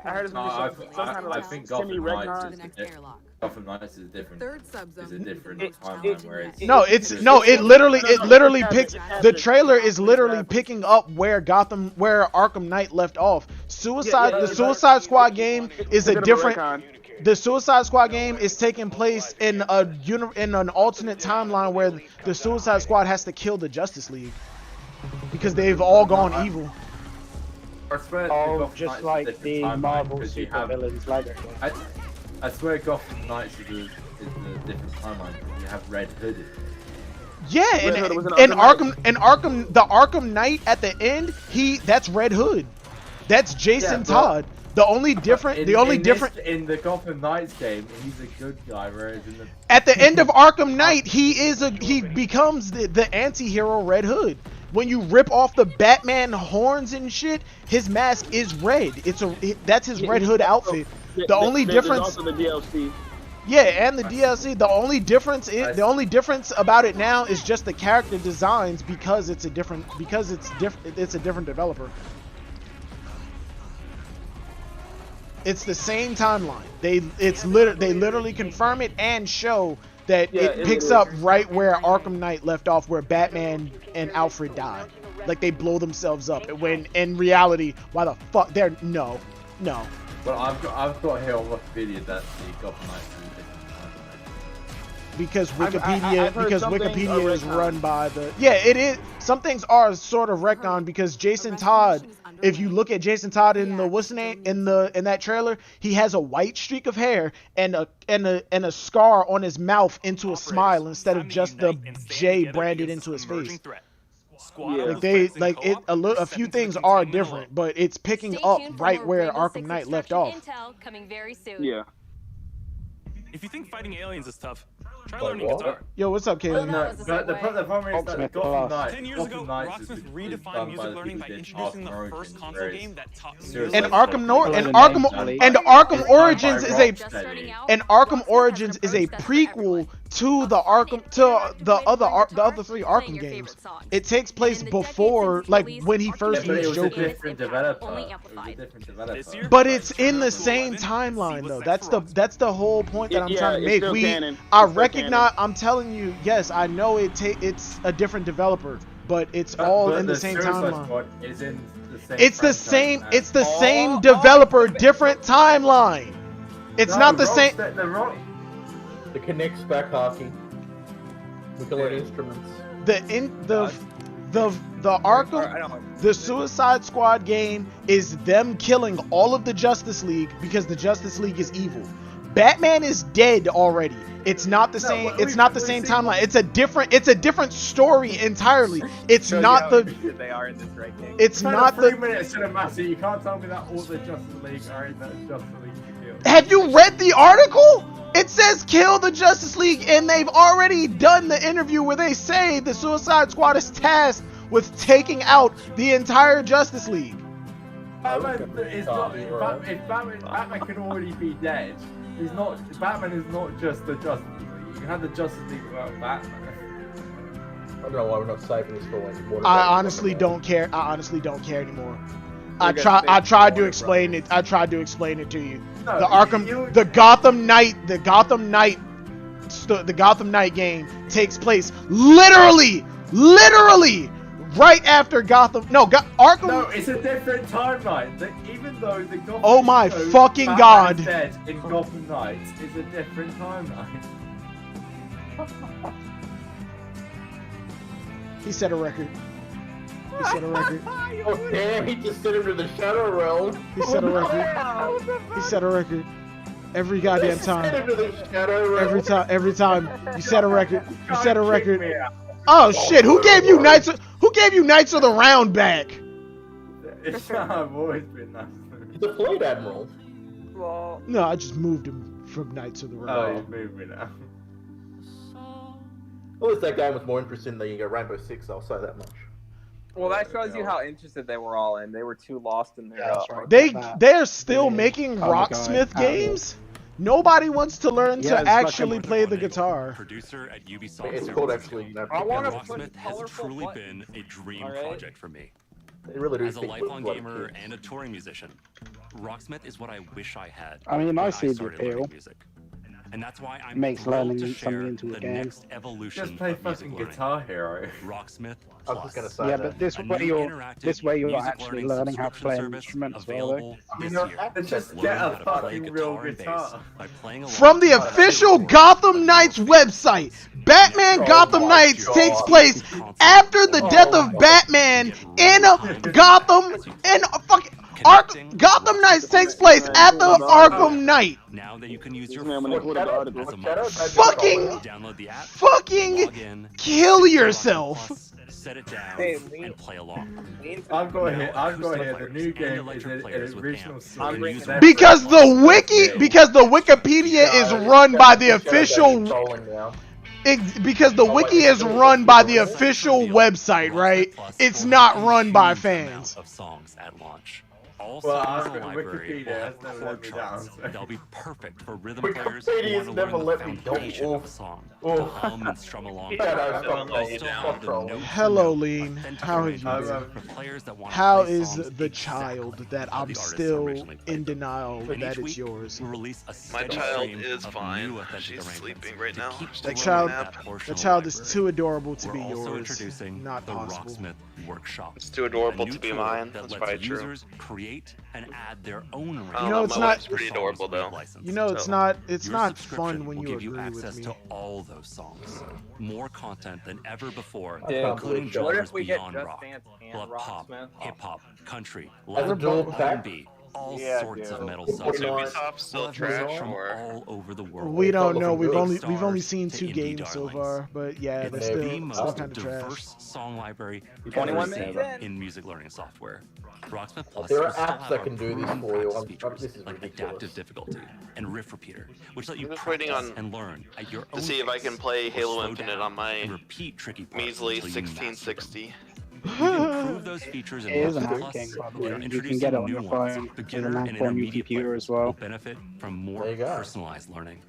I heard it's some kind of like semi-Regnar. Gotham Knights is different. Is a different timeline, whereas it literally picks. The trailer is literally picking up where Arkham Knight left off. The Suicide Squad game is a different. The Suicide Squad game is taking place in an alternate timeline where the Suicide Squad has to kill the Justice League because they've all gone evil. Just like the Marvel supervillains Lego. I swear Gotham Knights is a different timeline because you have Red Hood. Yeah, and Arkham Knight at the end, that's Red Hood. That's Jason Todd. The only different in the Gotham Knights game, he's a good guy, whereas in the at the end of Arkham Knight, he becomes the anti-hero Red Hood. When you rip off the Batman horns and shit, his mask is red. That's his Red Hood outfit. The only difference. Also the DLC. Yeah, and the DLC. The only difference about it now is just the character designs because it's a different developer. It's the same timeline. They literally confirm it and show that it picks up right where Arkham Knight left off, where Batman and Alfred die. Like they blow themselves up. When in reality, why the fuck they're no. Well, I've got here on Wikipedia that the Gotham Knights is a different timeline. Because I've heard some things Wikipedia are is retcon. run by the it is. Some things are sort of retcon because Jason Todd, if you look at Jason Todd in the what's the name in that trailer, he has a white streak of hair and a scar on his mouth into a smile instead of just the J branded into his face. A few things are different, but it's picking up right where Arkham Knight left off. Intel coming very soon. Yeah. If you think fighting aliens is tough, try learning guitar. Yo, what's up, Kaden? No, but the problem is that Gotham Knights. 10 years ago, Rocksmith redefined music learning by introducing the first console game that taught music. And Arkham Origins is a prequel to the other three Arkham games. It takes place before, like, when he first meets Joker. Different developer. But it's in the same timeline, though. That's the whole point that I'm trying to make. I recognize. I'm telling you, yes, I know it's a different developer, but it's all in the same timeline. It's the same. It's the same developer, different timeline. It's not the same. The Kinect's back hockey. We can learn instruments. The Arkham, the Suicide Squad game is them killing all of the Justice League because the Justice League is evil. Batman is dead already. It's not the same. It's not the same timeline. It's a different story entirely. It's not the. They are in this right game. It's not the. 3 minutes cinematic. You can't tell me that all the Justice League are in that Justice League to kill. Have you read the article? It says kill the Justice League, and they've already done the interview where they say the Suicide Squad is tasked with taking out the entire Justice League. Batman can already be dead. Batman is not just the Justice League. You can have the Justice League without Batman. I don't know why we're not saving this for anymore. I honestly don't care. I honestly don't care anymore. I tried to explain it. I tried to explain it to you. No, the Gotham Knight game takes place literally right after Gotham. No, Arkham. No, it's a different timeline. Even though the Gotham. Oh my fucking god! Dead in Gotham Knights is a different timeline. He set a record. He set a record. Okay, he just sent him to the Shadow Realm. He set a record. He set a record. Every goddamn time. Every time. You set a record. You set a record. Oh shit! Who gave you Knights of the Round back? I've always been nice. He's a Flight Admiral. Well, no, I just moved him from Knights of the Round. Oh, you moved me now. At least that guy was more interested in the Rainbow Six. I'll say that much. Well, that shows you how interested they were all in. They were too lost in their. They're still making Rocksmith games. Nobody wants to learn to actually play the guitar. Producer at Ubisoft. It's called actually. Rocksmith has truly been a dream project for me. They really do. As a lifelong gamer and a touring musician, Rocksmith is what I wish I had. I mean, I see the started appeal. learning music. And that's why I'm makes thrilled learning to something share into a the game. next evolution Just play of music fucking learning. Guitar Hero. Rocksmith I was just gonna say Yeah, that. but this way you're actually learning how to play an instrument as well, though. I mean, just get a fucking real guitar. From the official Gotham Knights website, Batman Gotham Knights takes place after the death of Batman in Gotham Gotham Knights takes place at the Arkham Knight. Now that you can use your fucking kill yourself. Set it down and play along. I've got here. The new game is an original story. Because the Wikipedia is run by the official. Because the wiki is run by the official website, right? It's not run by fans. Of songs at launch. all Well, songs in the library Wikipedia will has have never chord let me down, charts. so. They'll be perfect for rhythm players who Wikipedia's want to never learn let the me down. foundation of a song, to Oh. hum and strum along. Yeah, no, But stop they'll trolling. still Stop have the trolling. note to Hello, note Lean. authentic How have you arrangements been? for players that want to How play is songs the child that I'm still in denial that it's yours? We'll release a My steady child stream is of fine. new authentic She's arrangements sleeping right to now. keep She's That taking a child, nap. portion that of child the is library. too adorable to We're be also yours. introducing Not the possible. Rocksmith Workshop. It's too adorable a new to be tool mine. that That's lets probably true. users create and add their own arrangements. You know, it's not. pretty adorable though. You know, it's So, not. It's Your not subscription fun when will you give you agree access with me. to all those songs, more content than ever before, Yeah. including What genres if we get beyond Just rock, Dance and plus pop, Rocksmith? hip hop, country, As a Latin, dual pack? R&B, all Yeah, sorts of dude. metal Is subs. Ubisoft still We'll have music trash from or? all over the world. We don't It's know. not We've looking only Stars seen to 2 indie games so darlings. far, but yeah, It's they're the still most kind of trash. diverse song library 21 ever minutes seen in music learning software. Rocksmith Plus There are will still apps have that our can do this proven for you. practice I'm- features this is like ridiculous. adaptive difficulty and riff repeater, which let you I'm just waiting practice on and learn at your own To see if I pace, can play or Halo slow Infinite down on my and repeat tricky parts measly until you master them. 1660. You can improve those features in It is an Rocksmith app Plus. game, by the We way. are You can introducing get it on new your ones. phone with Beginner an and app on your intermediate computer players as well. will benefit from more There you go. personalized learning,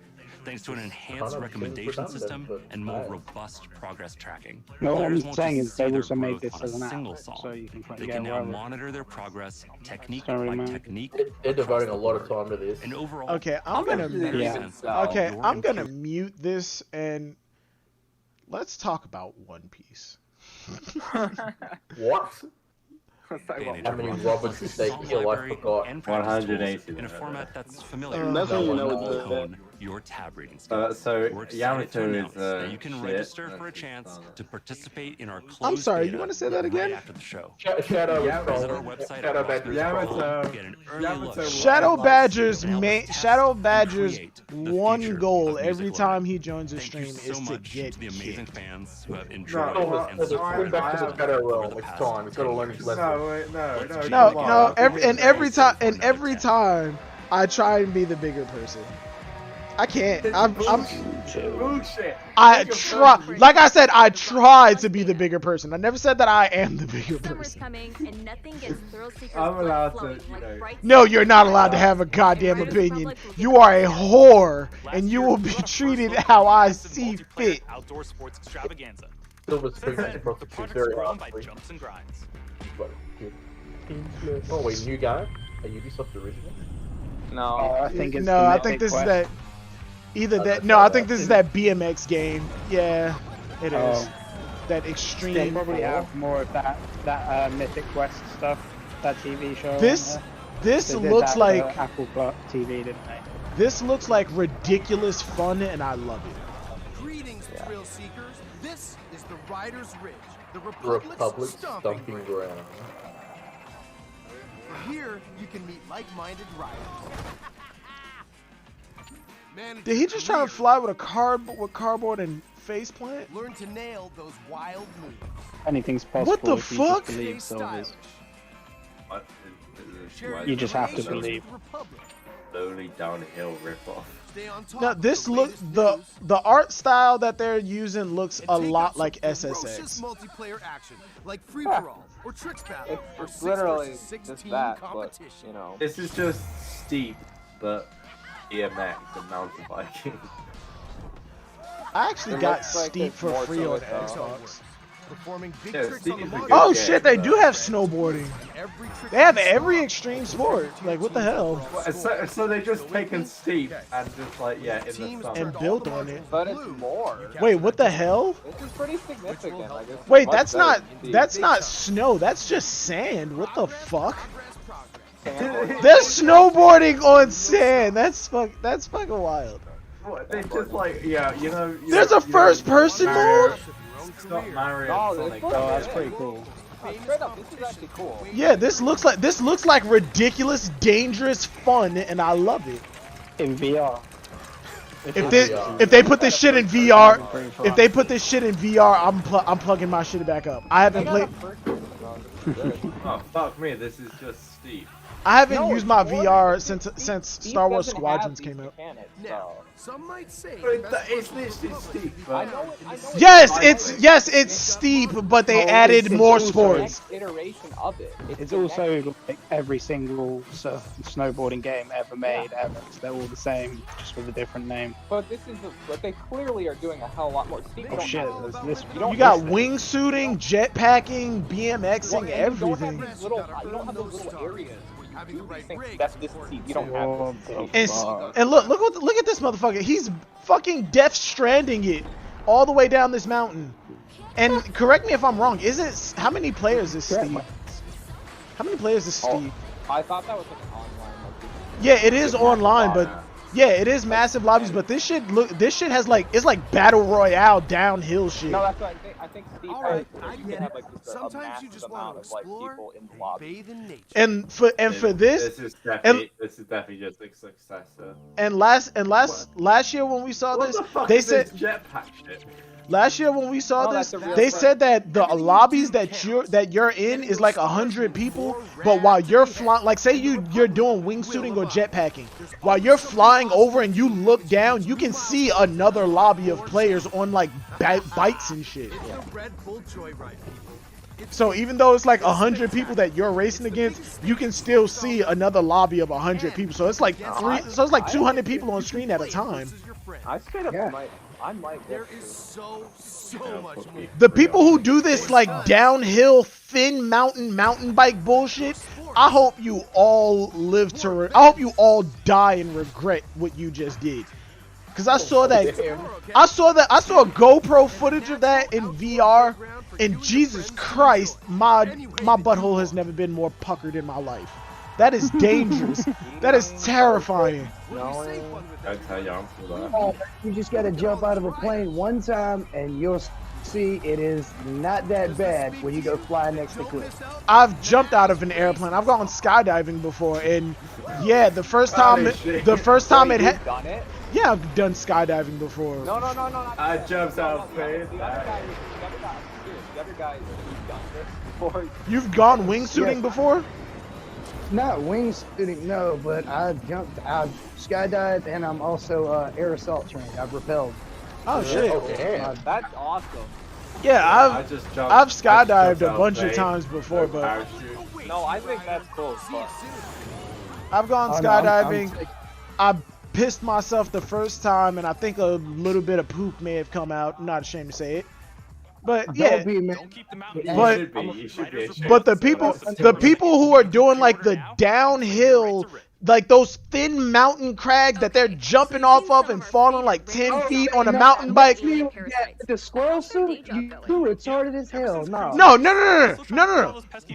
thanks to an enhanced kind of recommendation seems system redundant, but and more hey. robust progress tracking. No, what Players I'm won't saying just is see they've their also made growth this on as a an app, single song. so you can play They get can now wherever. monitor their progress technique Sorry, by man. technique. They're across devoting the a lot of board. time to this. And overall, Okay, I'm get a gonna better Yeah. sense of Okay, your I'm gonna input. mute this and let's talk about One Piece. What? Advantage How of many Rocksmith Roberts Plus's did they song kill? I library forgot. and practice tools 180 in a then, format that's familiar. That's when you know and it's hone your tab reading So skills. We're excited to Yamato announce is that you can shit. register for a That's chance just to participate in our closed I'm sorry, beta you want to say that again? right after the show. Shadow Yeah, is Visit our trolling. website Shadow at Badger's rocksmith.com Yamato- to get an early look. Yamato- Shadow Live Badger's stream. main Test Shadow and Badger's create the one future goal of music every learning. time he joins a Thank stream you so is to much get to the amazing kicked. fans who have enjoyed No, and Let's supported bring back to the Rocksmith Shadow over Realm the next past time. He's got to 10 learn his years. lesson. No, wait, no. No, come no, on. every time for and every another time I try and be the bigger person. I can't. I'm Bullshit. I Bigger try. person. Like I said, I try to be the bigger person. I never said that I am the bigger Summer's person. coming, and nothing gets thrill seekers I'm blood allowed flowing to, you like know. bright No, sunshine. you're not allowed to have a goddamn opinion. You are a whore, and you will be treated how I see fit. Outdoor sports extravaganza. Silver Since Spring then, Magic the Prostitute project's very grown by hard. jumps and grinds. Oh wait, new game? A Ubisoft original? No. I think it's No, the I Mythic think this is Quest. that. Either that. No, I think this is that BMX game. Yeah, it is. Oh. That They extreme. probably have more of that Mythic Quest stuff, that TV show. This on there. this They did looks that, like Apple TV, didn't they? this looks like ridiculous fun, and I love it. Greetings, thrill seekers. This is the Riders Ridge, the Republic's Republic stomping Stomping ground. Ground. Here, you can meet like-minded riders. Manage Did he your just try to career. fly with cardboard and face plant? Learn to nail those wild moves. Anything's possible What the if you fuck? just Stay believe, stylish. Silvers. What? Share You just have to information believe. with Republic. Slowly downhill ripoff. Stay on top Now of this the look latest the news the art style that they're using looks and a take lot up some like ferocious SSX. multiplayer action like free for all or tricks battle or It's 6 literally versus 6 just team that, but, competition. you know. This is just steep, but BMX and mountain biking. I actually It got looks like Steep there's for more free to on it, though. Xbox. Performing big Yeah, tricks Steep on the is a market. good Oh game, shit, they but- do have snowboarding. Every trick They have you every saw. extreme sport. Like what the hell? So they just taken steep and just like yeah in the Teams summer. And built on it. But it's more. Wait, what the hell? This is pretty significant. Like, this is Wait, much that's better not than that's not snow. That's just sand. What the fuck? Sandboard. They're snowboarding on sand. That's fucking wild. What, they just like yeah you know. There's a first-person Mario- mode? It's not Mario No, and this Sonic. looks Oh, that's good. pretty cool. No, straight up, this is actually cool. Yeah, this looks like ridiculous, dangerous fun, and I love it. In VR. If they put this shit in VR, if they put this shit in VR, I'm plugging my shit back up. I haven't played. Oh fuck me! This is just steep. I haven't used my VR since Star Wars Squadrons came out. Now, some might say It's literally steep. Yes, it's steep, but they added more sports. Iteration of it. It's also like every single snowboarding game ever made ever. So they're all the same, just with a different name. But but they clearly are doing a hell of a lot more. Oh shit! This You got wingsuiting, jetpacking, BMXing, everything. You don't have those little areas. That's this seat. You don't have this. And look at this motherfucker. He's fucking Death Stranding it all the way down this mountain. And correct me if I'm wrong. How many players is Steve? How many players is Steve? I thought that was like an online. Yeah, it is online, but yeah, it is massive lobbies. But this shit has it's like battle royale downhill shit. No, that's what I think Steve. Alright, I get it. Like sometimes you just want to explore people in the lobby. And for this is definitely just a successor. And last year when we saw this, they said jetpack shit. Last year when we saw this, they said that the lobbies that you're in is like 100 people, but while you're flying, like say you're doing wingsuiting or jetpacking, while you're flying over and you look down, you can see another lobby of players on like bikes and shit. So even though it's like 100 people that you're racing against, you can still see another lobby of 100 people. So it's like 200 people on screen at a time. I straight up might. There is so much more. The people who do this like downhill thin mountain bike bullshit, I hope you all I hope you all die and regret what you just did. Cause I saw GoPro footage of that in VR, and Jesus Christ, my butthole has never been more puckered in my life. That is dangerous. That is terrifying. I tell you, I'm for that. You just gotta jump out of a plane one time and you'll see it is not that bad when you go fly next to cliff. I've jumped out of an airplane. I've gone skydiving before, and yeah, the first time it had. Yeah, I've done skydiving before. No. I jumped out of plane. The other guy who's done this before. You've gone wingsuiting before? Not wingsuiting, no, but I've skydived, and I'm also air assault trained. I've rappelled. Oh shit! That's awesome. Yeah, I've skydived a bunch of times before, but no, I think that's cool. I've gone skydiving. I pissed myself the first time, and I think a little bit of poop may have come out. I'm not ashamed to say it. But yeah, but the people who are doing like the downhill, like those thin mountain crags that they're jumping off of and falling like 10 feet on a mountain bike. The squirrel suit, you retarded as hell. No.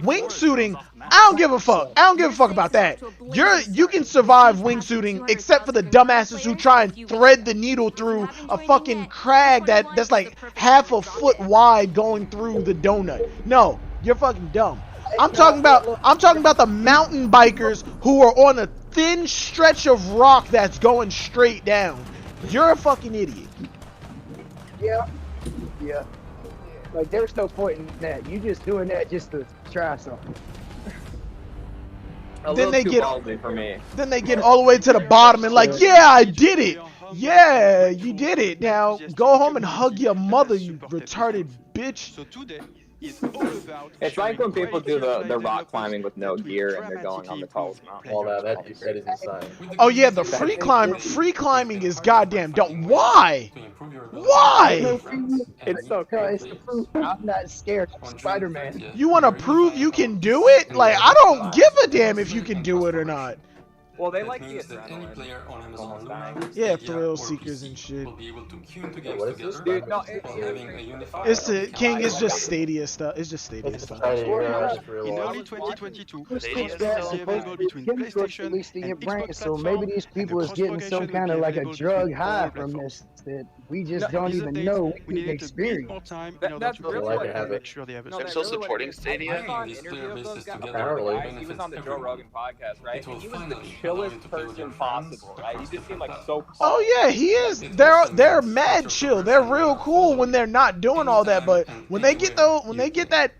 Wingsuiting, I don't give a fuck. I don't give a fuck about that. You can survive wingsuiting, except for the dumbasses who try and thread the needle through a fucking crag that's like half a foot wide going through the donut. No, you're fucking dumb. I'm talking about the mountain bikers who are on a thin stretch of rock that's going straight down. You're a fucking idiot. Yeah. Like there's no point in that. You just doing that just to try something. Then they get all the way to the bottom and like, yeah, I did it. Yeah, you did it. Now go home and hug your mother, you retarded bitch. It's like when people do the rock climbing with no gear and they're going on the tallest mountain. Well, that is insane. Oh yeah, the free climbing is goddamn dumb. Why? It's so cool. I'm not scared of Spider-Man. You want to prove you can do it? Like, I don't give a damn if you can do it or not. Well, they like the adrenaline. Yeah, thrill seekers and shit. Dude, no, it's King. It's just Stadia stuff. It's just Stadia stuff. In early 2022, the game is available between PlayStation and so maybe these people is getting some kind of like a drug high from this. That We just don't even know what we we needed a bit more experience. time in order That's to really what it make sure they have a They're successful still supporting I Stadia. saw an interview of those guys. Apparently. He was on the Joe Rogan podcast, right? And he was the chillest person possible, right? He just seemed like so calm. Oh yeah, he is. They're mad chill. They're real cool when they're not doing all that, but when they get that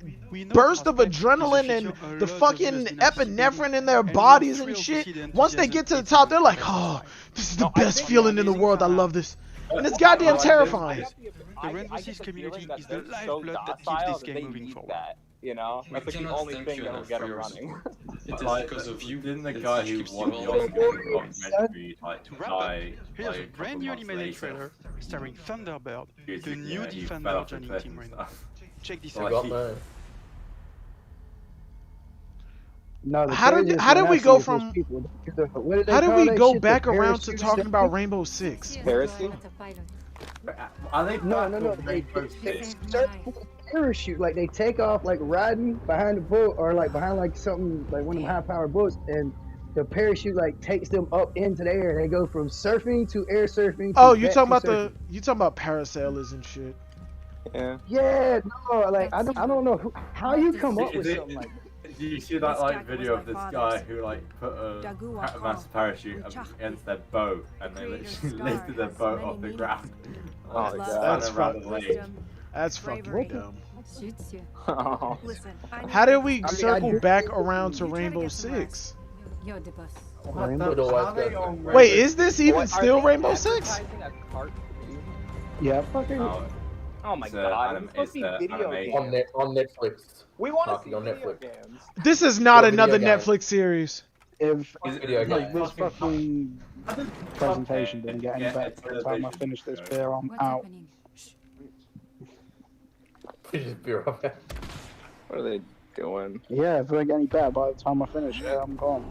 burst of adrenaline and the fucking epinephrine in their bodies and shit, once they get to the top, they're like, oh, this is the best feeling in the world. I love this. And it's goddamn terrifying. The Rainbow Six community is the lifeblood that keeps docile this game moving forward. You know, that's like the only thing that will get them running. It's like because of you. Didn't the guy who won the Oscar documentary die? Here's a brand new animated trailer starring Thunderbird, the new Defender joining Team Rainbow. Check this out. No, how did we go from how did we go back around to talking about Rainbow Six? Heresy? No. They start parachute, like they take off like riding behind the boat or like behind like something like one of the high-powered boats, and the parachute like takes them up into the air. They go from surfing to air surfing. Oh, you talking about parasailers and shit? Yeah. Yeah, no, like I don't know how you come up with something like that. Did you see that like video of this guy who like put a massive parachute against their boat and they literally lifted their boat off the ground? Oh, that's fucking dumb. How did we circle back around to Rainbow Six? Wait, is this even still Rainbow Six? Yeah. Oh my god, it's supposed to be video games. On Netflix. We want to see on video Netflix. games. This is not another Netflix series. If video like this fucking presentation didn't get any better by the time I finish this beer, I'm out. What are they doing? Yeah, if it don't get any better by the time I finish it, I'm gone.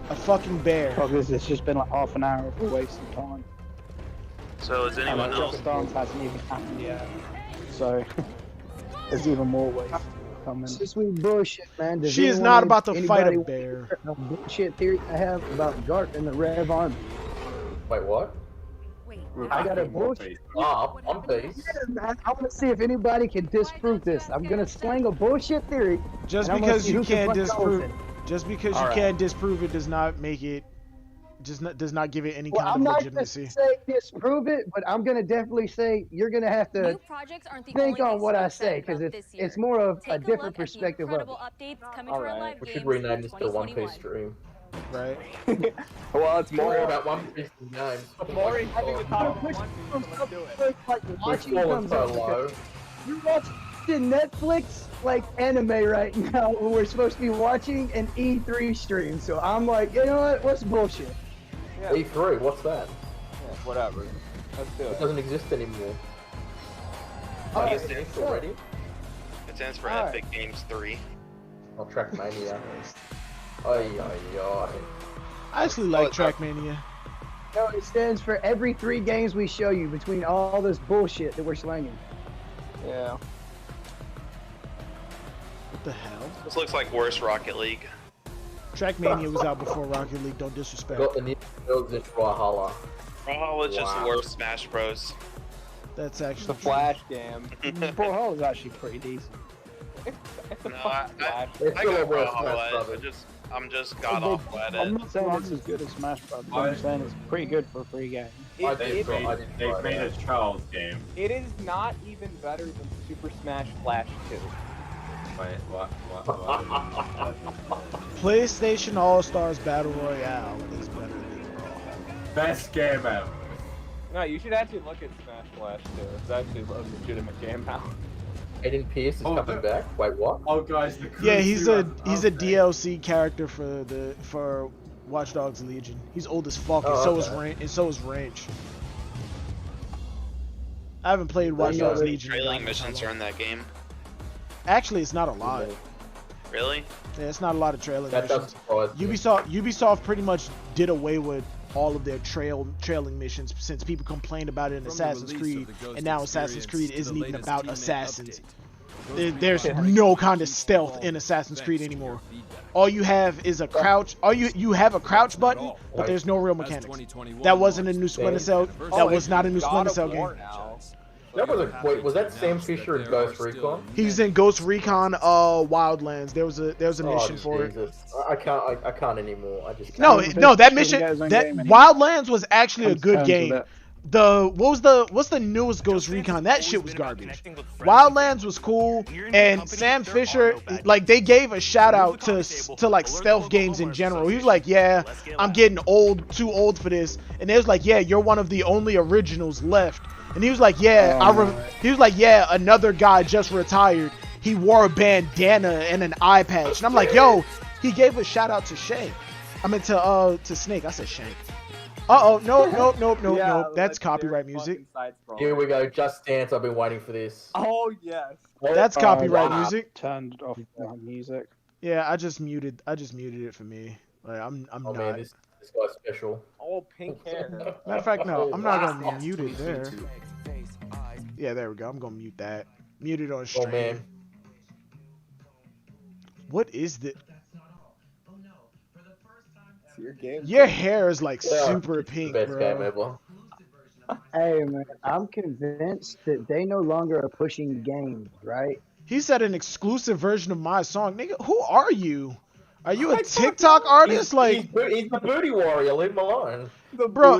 A fucking bear. Because it's just been like half an hour of a waste of time. So is anyone else? Dance hasn't even happened yet, so there's even more waste coming. It's just we bullshit, man. She is not about to fight a bear. Bullshit theory I have about Garp and the Rev Army. Wait, what? I got a bullshit. I'm pleased. I want to see if anybody can disprove this. I'm gonna sling a bullshit theory. Just because you can't disprove, can't disprove it does not make it. Does not give it any kind of legitimacy. I'm not gonna say disprove it, but I'm gonna definitely say you're gonna have to think on what I say because it's more of a different perspective of it. Alright, we should rename this to One Piece stream. Right. Well, it's more about One Piece games. More having to talk about One Piece than do it. Like watching comes up. You're watching Netflix like anime right now. We're supposed to be watching an E3 stream, so I'm like, you know what? What's bullshit? Yeah. E3, what's that? Yeah, whatever. Let's do it. It doesn't exist anymore. It stands for Epic Games 3. Oh, Trackmania. I actually like Trackmania. No, it stands for every 3 games we show you between all this bullshit that we're slanging. Yeah. What the hell? This looks like worse Rocket League. Trackmania was out before Rocket League, don't disrespect. Got the new builds in Brawlhalla. Brawlhalla is just worse Smash Bros. That's actually the Flash game. Brawlhalla is actually pretty decent. No, I got Brawlhalla. I'm just god awful at it. I'm not saying it's as good as Smash Bros. I'm saying it's pretty good for a free game. They made a Charles game. It is not even better than Super Smash Flash 2. Wait, what? PlayStation All-Stars Battle Royale is better than Brawlhalla. Best game ever. No, you should actually look at Smash Flash 2. It's actually a legitimate game now. Aiden Pierce is coming back. Wait, what? Oh, guys, yeah, he's a DLC character for Watch Dogs Legion. He's old as fuck, and so is Range. I haven't played Watch Dogs Legion. Trailing missions are in that game. Actually, it's not a lot. Really? Yeah, it's not a lot of trailing missions. Does Ubisoft pretty much did away with all of their trailing missions since people complained about it in Assassin's Creed, and now Assassin's Creed isn't even about assassins. There's no kind of stealth in Assassin's Creed anymore. All you have is a crouch. You have a crouch button, but there's no real mechanics. That wasn't a new Splinter Cell. That was not a new Splinter Cell game. Was that Sam Fisher in Ghost Recon? He's in Ghost Recon Wildlands. There was a mission for it. I can't anymore. I just can't. No, that mission, that Wildlands was actually a good game. What's the newest Ghost Recon? That shit was garbage. Wildlands was cool, and Sam Fisher, like, they gave a shout out to like stealth games in general. He was like, yeah, I'm getting too old for this, and they was like, yeah, you're one of the only originals left. And he was like, yeah, he was like, yeah, another guy just retired. He wore a bandana and an eye patch, and I'm like, yo, he gave a shout out to Shank. I meant to Snake. I said Shank. No. That's copyright music. Here we go. Just Dance. I've been waiting for this. Oh yes. That's copyright music. Turned off music. Yeah, I just muted it for me. Like I'm not. Man, this guy's special. All pink hair. Matter of fact, no, I'm not gonna mute it there. Yeah, there we go. I'm gonna mute that. Mute it on stream. Oh man. What is this? Your hair is like super pink, best bro. game ever. Hey man, I'm convinced that they no longer are pushing games, right? He said an exclusive version of my song. Nigga, who are you? Are you a TikTok artist? He's the booty warrior. Leave him alone. Bro,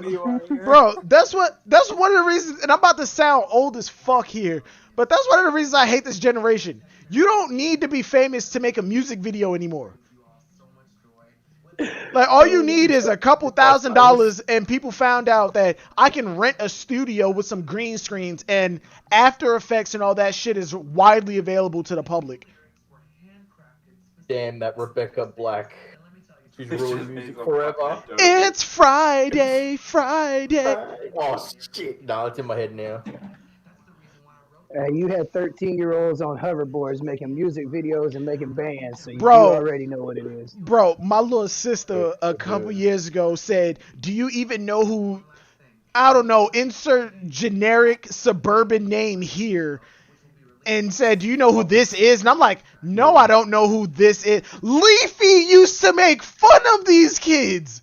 that's one of the reasons, and I'm about to sound old as fuck here, but that's one of the reasons I hate this generation. You don't need to be famous to make a music video anymore. Like, all you need is a couple $1,000s, and people found out that I can rent a studio with some green screens, and After Effects and all that shit is widely available to the public. Damn, that Rebecca Black. She's ruined music forever. It's Friday. Oh shit! No, it's in my head now. You had 13-year-olds on hoverboards making music videos and making bands, so you already know what it is. Bro, my little sister a couple years ago said, do you even know who, I don't know, insert generic suburban name here, and said, do you know who this is? And I'm like, no, I don't know who this is. Leafy used to make fun of these kids.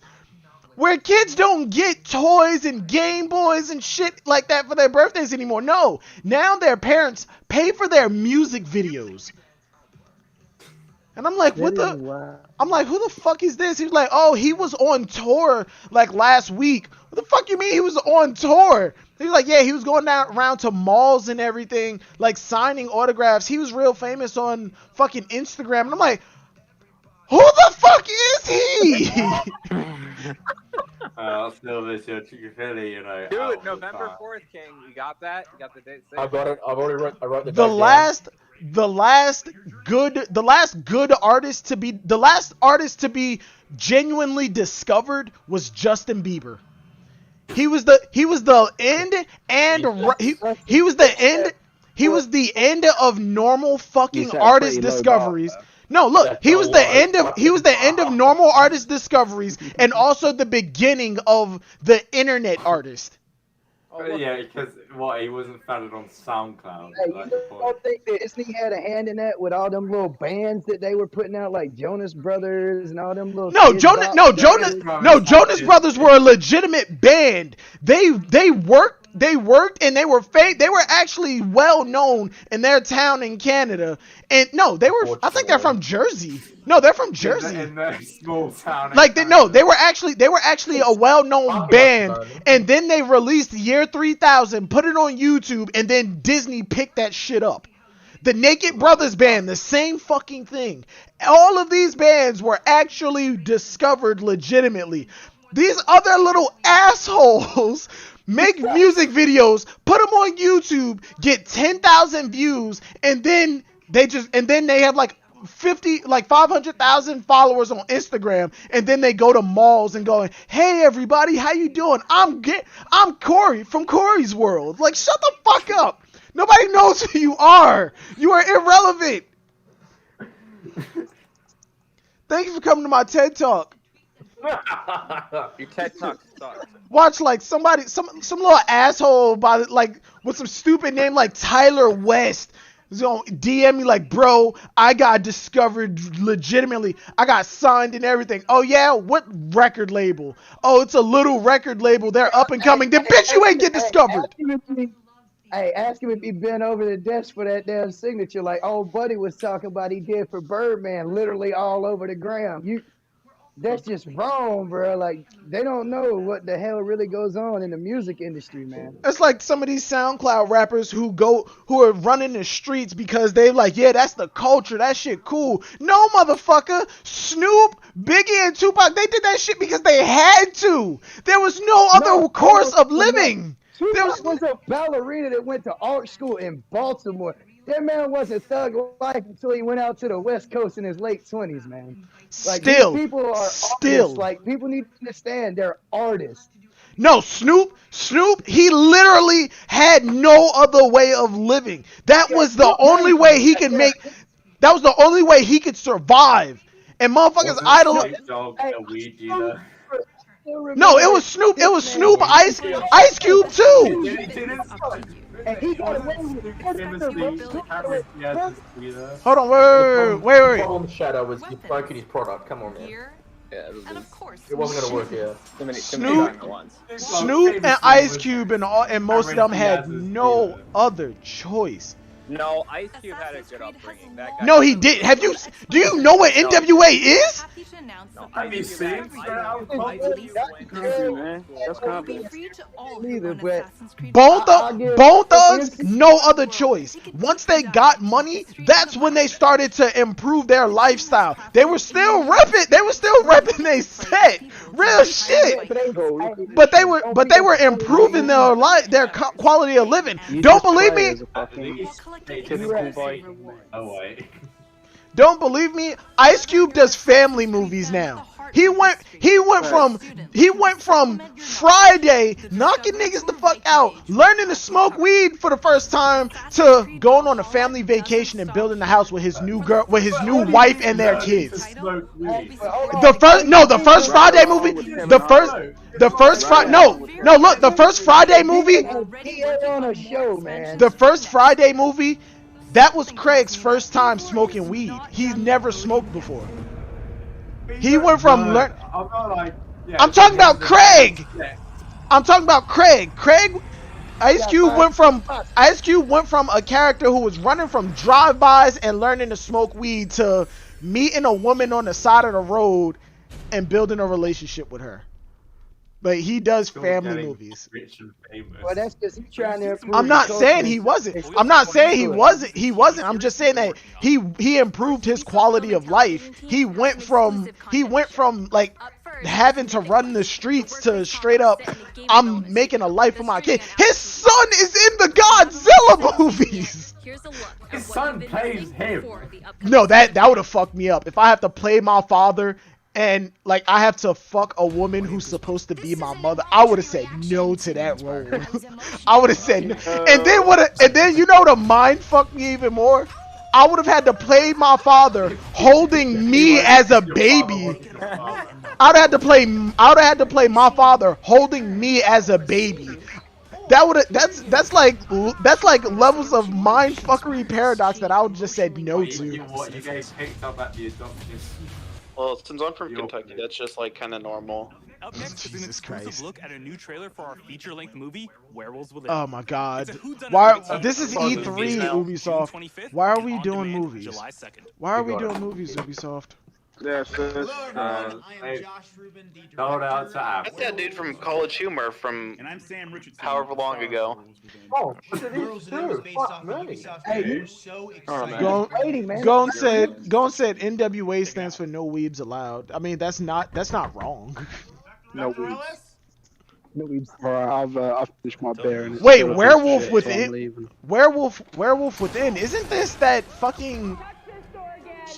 Where kids don't get toys and Game Boys and shit like that for their birthdays anymore. No, now their parents pay for their music videos. And I'm like, I'm like, who the fuck is this? He was like, oh, he was on tour like last week. What the fuck you mean he was on tour? He was like, yeah, he was going around to malls and everything, like signing autographs. He was real famous on fucking Instagram. And I'm like, who the fuck is he? I'll steal this, Philly, you know. Dude, November 4th, King. You got that? You got the date? I got it. I've already wrote the date. The last artist to be genuinely discovered was Justin Bieber. He was the end of normal fucking artist discoveries. No, look, he was the end of normal artist discoveries and also the beginning of the internet artist. Yeah, because he wasn't founded on SoundCloud. Hey, you don't think that Disney had a hand in that with all them little bands that they were putting out, like Jonas Brothers and all them little. Jonas Brothers were a legitimate band. They worked and they were they were actually well known in their town in Canada. And no, I think they're from Jersey. No, they're from Jersey. In their small town. They were actually a well-known band, and then they released Year 3000, put it on YouTube, and then Disney picked that shit up. The Naked Brothers Band, the same fucking thing. All of these bands were actually discovered legitimately. These other little assholes make music videos, put them on YouTube, get 10,000 views, and then they have like 500,000 followers on Instagram, and then they go to malls and going, hey everybody, how you doing? I'm Corey from Corey's World. Like, shut the fuck up. Nobody knows who you are. You are irrelevant. Thank you for coming to my TED Talk. Your TED Talk sucks. Watch like some little asshole with some stupid name like Tyler West He's gonna DM me like, bro, I got discovered legitimately. I got signed and everything. Oh yeah, what record label? Oh, it's a little record label. They're up and coming. Then bitch, you ain't get discovered. Ask him if he bent over the desk for that damn signature, like old buddy was talking about he did for Birdman, literally all over the gram. That's just wrong, bro. Like, they don't know what the hell really goes on in the music industry, man. It's like some of these SoundCloud rappers who are running the streets because they like, yeah, that's the culture. That shit cool. No, motherfucker. Snoop, Biggie, and Tupac, they did that shit because they had to. There was no other course of living. Tupac was a ballerina that went to art school in Baltimore. That man wasn't thug life until he went out to the West Coast in his late 20s, man. Like, these people are artists. Like, people need to understand they're artists. No, Snoop, he literally had no other way of living. That was the only way he could make. That was the only way he could survive. And motherfuckers idolize. No, it was Snoop. It was Snoop, Ice Cube too. And he got away with Hold on, wait. The problem, Shadow, was he broken his product. Come on, man. Yeah, it wasn't gonna work. Yeah. Snoop and Ice Cube and most of them had no other choice. No, Ice Cube had a good upbringing. That guy no, he did. Do you know what NWA is? No, I mean, That's confident. Bone Thugs, no other choice. Once they got money, that's when they started to improve their lifestyle. They were still repping they set. Real shit. But they were improving their quality of living. Don't believe me? Don't believe me? Ice Cube does family movies now. He went from Friday knocking niggas the fuck out, learning to smoke weed for the first time, to going on a family vacation and building a house with his new wife and their kids. The first Friday movie, the first Friday movie, the first Friday movie, that was Craig's first time smoking weed. He's never smoked before. He went from I'm talking about Craig. Ice Cube went from a character who was running from drive-bys and learning to smoke weed to meeting a woman on the side of the road and building a relationship with her. But he does family movies. Well, that's because he's trying to. I'm not saying he wasn't. I'm not saying he wasn't. He wasn't. I'm just saying that he improved his quality of life. He went from like having to run the streets to straight up, I'm making a life for my kid. His son is in the Godzilla movies. His son plays him. No, that would have fucked me up. If I have to play my father and like I have to fuck a woman who's supposed to be my mother, I would have said no to that role. I would have said no. And then you know to mind fuck me even more? I would have had to play my father holding me as a baby. I'd have had to play my father holding me as a baby. That's like levels of mind fuckery paradox that I would just said no to. You guys picked up at the adoption. Well, since I'm from Kentucky, that's just like kind of normal. Up next is an exclusive look at a new trailer for our feature-length movie, Werewolves Within. Oh my god. This is E3, Ubisoft. Why are we doing movies? Why are we doing movies, Ubisoft? Yes, That's that dude from College Humor from however long ago. Oh, fuck me. Hey, Gon said NWA stands for No Weebs Allowed. I mean, that's not wrong. No weebs. No weebs. Alright, I've finished my beer. And wait, Werewolf Within? Werewolf Within? Isn't this that fucking...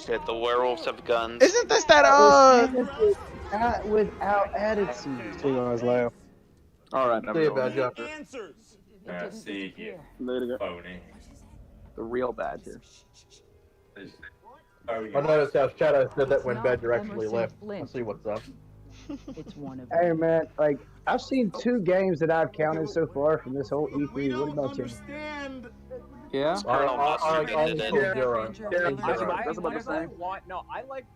Shit, the werewolves have guns. Isn't this that not without attitude. 2 hours later. Alright, See you, Badger. Yeah, see you. Later. Phony. The real Badger. I noticed how Shadow said that when Badger actually left. Let's see what's up. It's one of hey man, like I've seen 2 games that I've counted so far from this whole E3. What about you? Yeah. Colonel Mustard did it. I like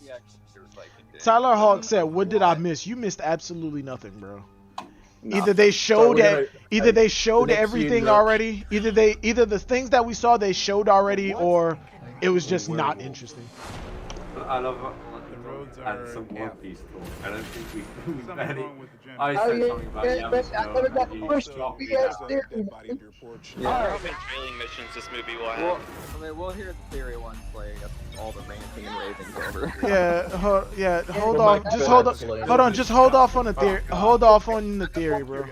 the action recycling. Tyler Hawk said, "What did I miss? You missed absolutely nothing, bro. Either they showed everything already. Either the things that we saw they showed already, or it was just not interesting." I love and some One Piece talk. I don't think we barely. I Oh, said yeah, something about yeah, but I never got Yamcha. pushed BS theory. How many trailing missions this movie will have? We'll hear the theory once like all the ranting and raving's over. Hold off. Just hold off on the theory. Hold off on the theory, bro.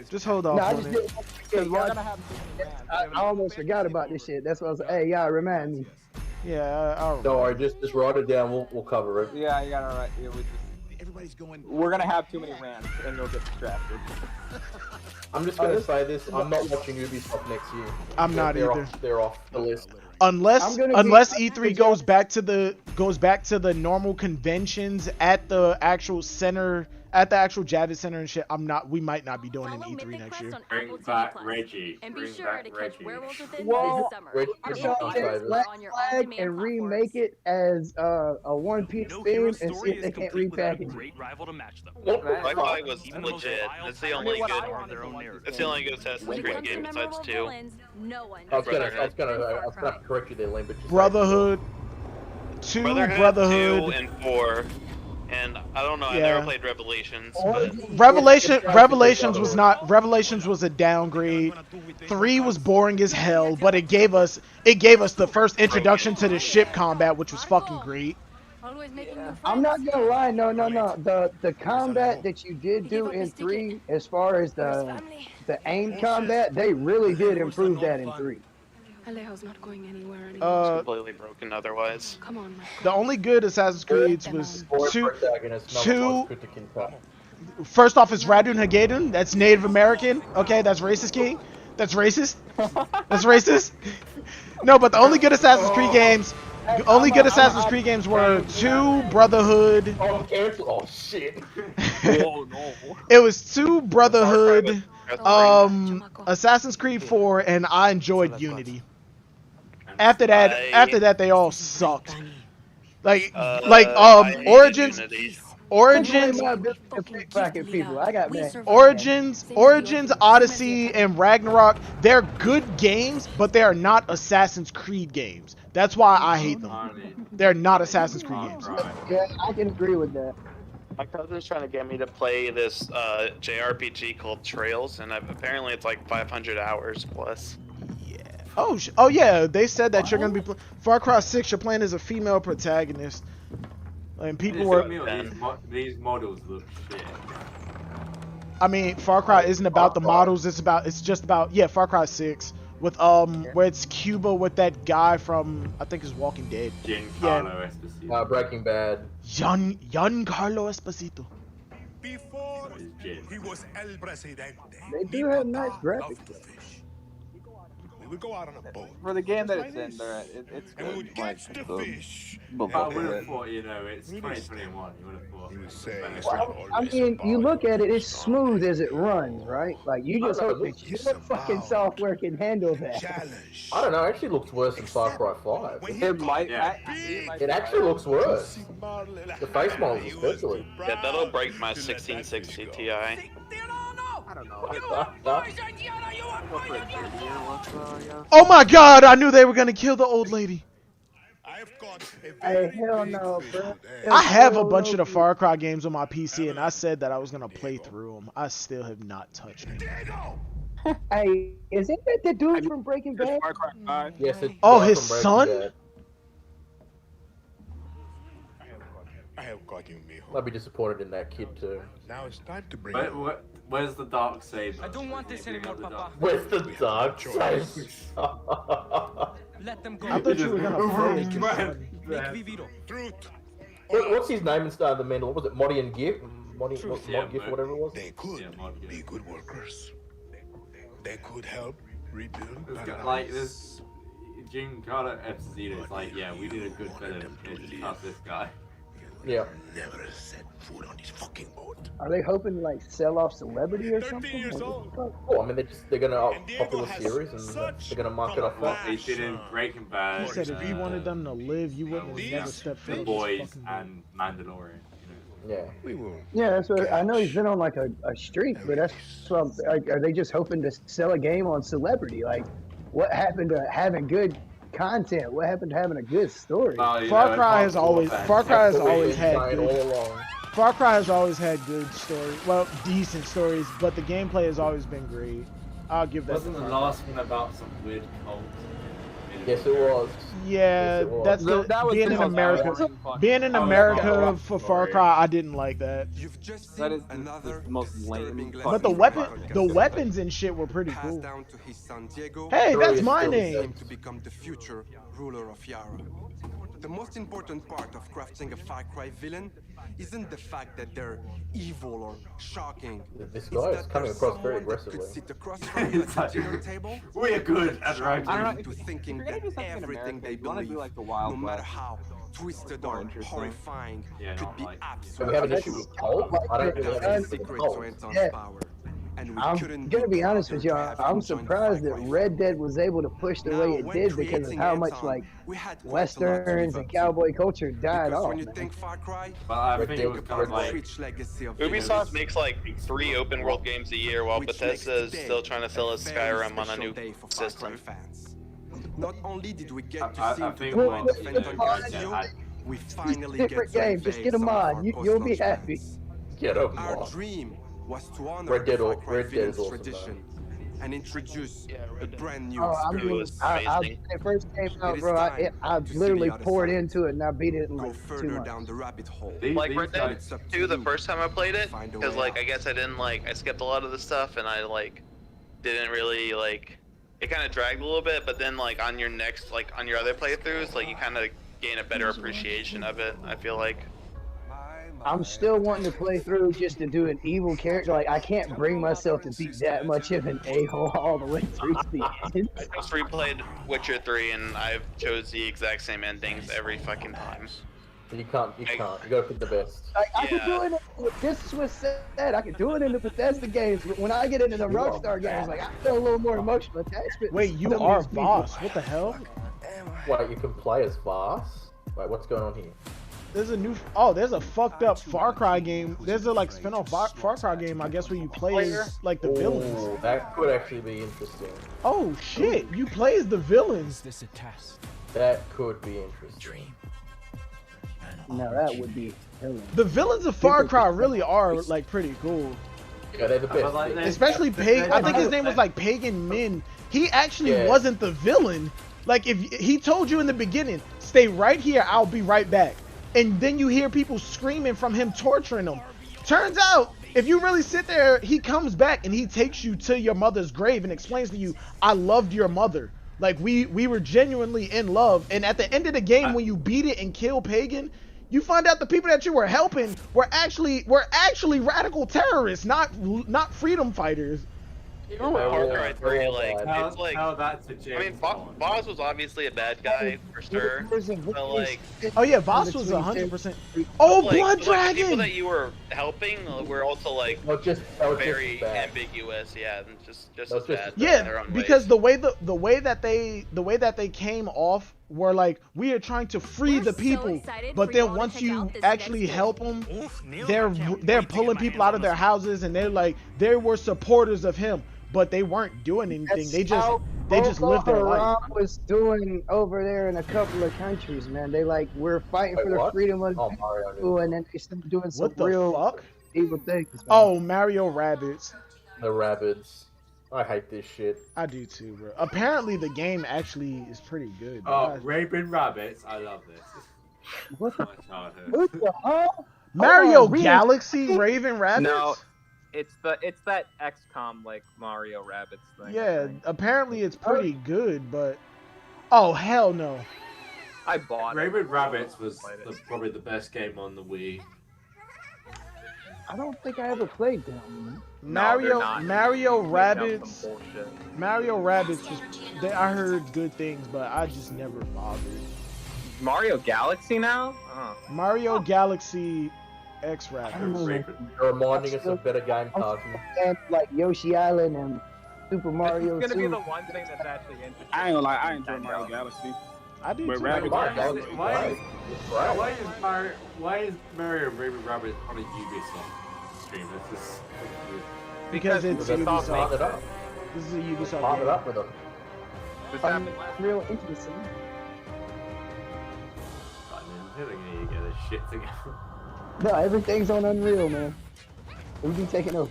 Just hold off on it. I almost forgot about this shit. That's what I was like, hey, y'all remind me. Yeah, I'll Don't worry, just write it down. We'll cover it. Yeah, you got it right. Yeah, we're gonna have too many rants, and you'll get distracted. I'm just gonna say this: I'm not watching Ubisoft next year. I'm not either. They're off the list. Unless E3 goes back to the normal conventions at the actual center, at the actual Javits Center and shit. We might not be doing an E3 next year. Bring back Reggie. And be sure to catch Werewolves Within Well, this summer. flag and remake it as a One Piece theme and see if they can't repackage it. Black Flag was legit. It's the only good Assassin's Creed game besides 2. I was gonna correct you there, Liam, but just Brotherhood, 2, Brotherhood, 2 and 4. And I don't know, I never played Revelations. But... Revelations was a downgrade. 3 was boring as hell, but it gave us the first introduction to the ship combat, which was fucking great. I'm not gonna lie, no. The combat that you did do in 3, as far as the aim combat, they really did improve that in 3. Alejo's not going anywhere anymore. It's completely broken otherwise. Come on, the only good Assassin's Creed was 2. First off, it's Radun Hagedun. That's Native American. Okay, that's racist, King. That's racist. That's racist. No, but the only good Assassin's Creed games. The only good Assassin's Creed games were 2, Brotherhood. Oh shit. Oh no. It was 2, Brotherhood, Assassin's Creed 4, and I enjoyed Unity. After that, they all sucked. Origins, Odyssey, and Ragnarok. They're good games, but they are not Assassin's Creed games. That's why I hate them. They're not Assassin's Creed games. Yeah, I can agree with that. My cousin's trying to get me to play this JRPG called Trails, and apparently it's like 500 hours plus. Oh yeah, they said that you're gonna be Far Cry 6. You're playing as a female protagonist, and people were. These models look shit. I mean, Far Cry isn't about the models. It's just about Far Cry 6 with where it's Cuba with that guy from I think it's Walking Dead. Giancarlo Esposito. Breaking Bad. Giancarlo Esposito. Before he was El Presidente. They do have nice graphics. We would go out on a boat. For the game that it's in, it's good. And we would catch the fish. I would have thought, it's 2021. You would have thought. You would say, I mean, you look at it, it's smooth as it runs, right? Like, you just hope that your fucking software can handle that. I don't know, it actually looks worse than Far Cry 5. It actually looks worse. The face models especially. Yeah, that'll break my 1660 Ti. I don't know. Oh my god, I knew they were gonna kill the old lady. Hey, hell no, bro. I have a bunch of the Far Cry games on my PC, and I said that I was gonna play through them. I still have not touched them. Hey, isn't that the dude from Breaking Bad? Yes, it's his son? I have got you, mijo. I'd be disappointed in that kid too. Now it's time to bring. Where's the dark saber? I don't want this anymore, Papa. Where's the dark saber? Let them go. I thought you were gonna Truth. What's his name in Star of the Mandal? What was it? Moddy and Giff? Mod Giff or whatever it was? They could be good workers. They could help rebuild. Like this, Giancarlo Esposito is like, we did a good film. Just cut this guy. Yeah. Never set foot on this fucking boat. Are they hoping to like sell off Celebrity or something? Years Like, old. Oh, I mean, they're gonna up Diego popular has series and such they're gonna mark it off What that. they did in Breaking Bad. He said if you wanted them to live, you wouldn't have These never stepped foot The on Boys this fucking boat. and Mandalorian. Yeah. We will. yeah, that's what I know. He's been on like a streak, but that's what like, are they just hoping to sell a game on Celebrity? Like, what happened to having good content? What happened to having a good story? Far Cry has always had good. Far Cry has always had good stories. Well, decent stories, but the gameplay has always been great. I'll give that. Wasn't the last one about some weird cult? Yes, it was. Yeah, Yes, it was. that's being in America. Being in America for Far Cry, I didn't like that. That is the most lame. But the weapons and shit were pretty cool. Hey, that's my name. To become the future ruler of Yara. The most important part of crafting a Far Cry villain isn't the fact that they're evil or shocking. This guy is coming across very aggressively. Sit across from you at a dinner table. We are good at writing. To thinking that everything they believe, no matter how twisted or horrifying, could be absolutely. We have an issue with cult? I don't really have an issue with cult. I'm gonna be honest with y'all. I'm surprised that Red Dead was able to push the way it did because of how much like westerns and cowboy culture died off. But I think it was kind of like Ubisoft makes like 3 open world games a year, while Bethesda is still trying to sell us Skyrim on a new system. Not only did we get to I see think we finally different get game. Just get them on. You'll be happy. Get them Our on. dream was to honor Red Dead, the Far Cry Red Dead is villain's awesome, tradition and introduce a brand new I mean, experience. when it first came out, bro, I literally poured into it and I beat it in like 2 months. Down the rabbit hole. Like Red Dead 2, the first time I played it, because like I guess I didn't like, I skipped a lot of the stuff and I like didn't really like, it kind of dragged a little bit, but then like on your next, like on your other playthroughs, like you kind of gain a better appreciation of it, I feel like. I'm still wanting to play through just to do an evil character. Like, I can't bring myself to be that much of an a-hole all the way through to the end. I just replayed Witcher 3 and I've chose the exact same endings every fucking time. You can't. You gotta pick the best. I can do it. This was said. I can do it in the Bethesda games, but when I get into the Rockstar games, like I feel a little more emotional attachment. Wait, you are Voss? What the hell? Wait, you can play as Voss? Wait, what's going on here? There's a new. There's a fucked up Far Cry game. There's a like spin-off Far Cry game, I guess, where you play as like the villains. That could actually be interesting. Oh shit! You play as the villains. This a test. That could be interesting. No, that would be killing. The villains of Far Cry really are like pretty cool. Yeah, they're the best. Especially Pagan. I think his name was like Pagan Min. He actually wasn't the villain. Like if he told you in the beginning, stay right here, I'll be right back. And then you hear people screaming from him torturing him. Turns out, if you really sit there, he comes back and he takes you to your mother's grave and explains to you, I loved your mother. Like we were genuinely in love. And at the end of the game, when you beat it and kill Pagan, you find out the people that you were helping were actually radical terrorists, not freedom fighters. Even with Far Cry 3, like, it's like, that's a James I mean, Voss was obviously a bad guy, for sure, but like... Oh yeah, Voss was 100%. Oh, like, Blood the Dragon! people that you were helping were also, like, very ambiguous, yeah, and just as bad. Yeah, because the way that they came off were like, we are trying to free the people, but then once you actually help them, they're pulling people out of their houses, and they were supporters of him, but they weren't doing anything. They just lived their life. Was doing over there in a couple of countries, man. They like we're fighting for the freedom of people, and then they started doing some real evil things. Man. Oh, Mario Rabbids. The Rabbids. I hate this shit. I do too, bro. Apparently the game actually is pretty good. Oh, Raven Rabbits. I love this. What the hell? Mario Galaxy Raven Rabbits? No, it's that XCOM like Mario Rabbids thing. Yeah, apparently it's pretty good, but oh hell no. I bought Raven Rabbits was probably the best game on the Wii. I don't think I ever played that one. Mario Rabbids. Mario Rabbids I heard good things, but I just never bothered. Mario Galaxy now? Mario Galaxy X Raptors. You're reminding us of better game, Taki. And like Yoshi Island and Super Mario. This is gonna be the one thing that's actually interesting. I ain't gonna lie, I enjoy Mario Galaxy. I do but too. Rabbids Why is Mario Rabbit Rabbit on a Ubisoft stream? This is because it's Ubisoft. It up. This is a Ubisoft Part game. it up with them. This happened last Real intimacy. Nintendo need to get their shit together. No, everything's on Unreal, man. We'll be taking over.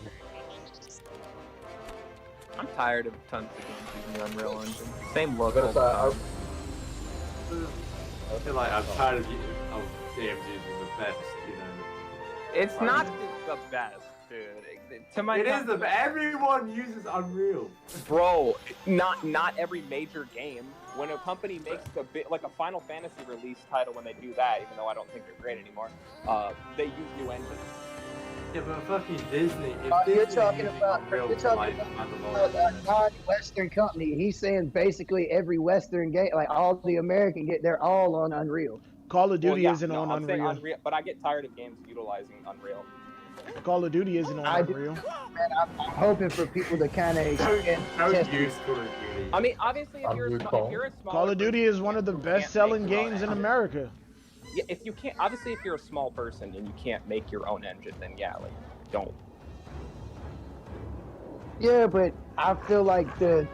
I'm tired of tons of games using the Unreal Engine. Same look. I feel like I'm tired of games using the best, you know. It's not the best, dude. It is the best. Everyone uses Unreal. Bro, not every major game. When a company makes like a Final Fantasy release title, when they do that, even though I don't think they're great anymore, they use new engines. Yeah, but fucking Disney. You're talking about a non-Western company. He's saying basically every Western game, like all the American they're all on Unreal. Call of Duty isn't on I'm saying Unreal. But I get tired of games utilizing Unreal. Call of Duty isn't on Unreal. Man, I'm hoping for people to kind of Don't use Call of Duty. I mean, obviously, if you're a smaller Call of Duty is one of the best-selling games in America. Yeah, if you can't, obviously, if you're a small person and you can't make your own engine, then yeah, like, don't. Yeah, but I feel like the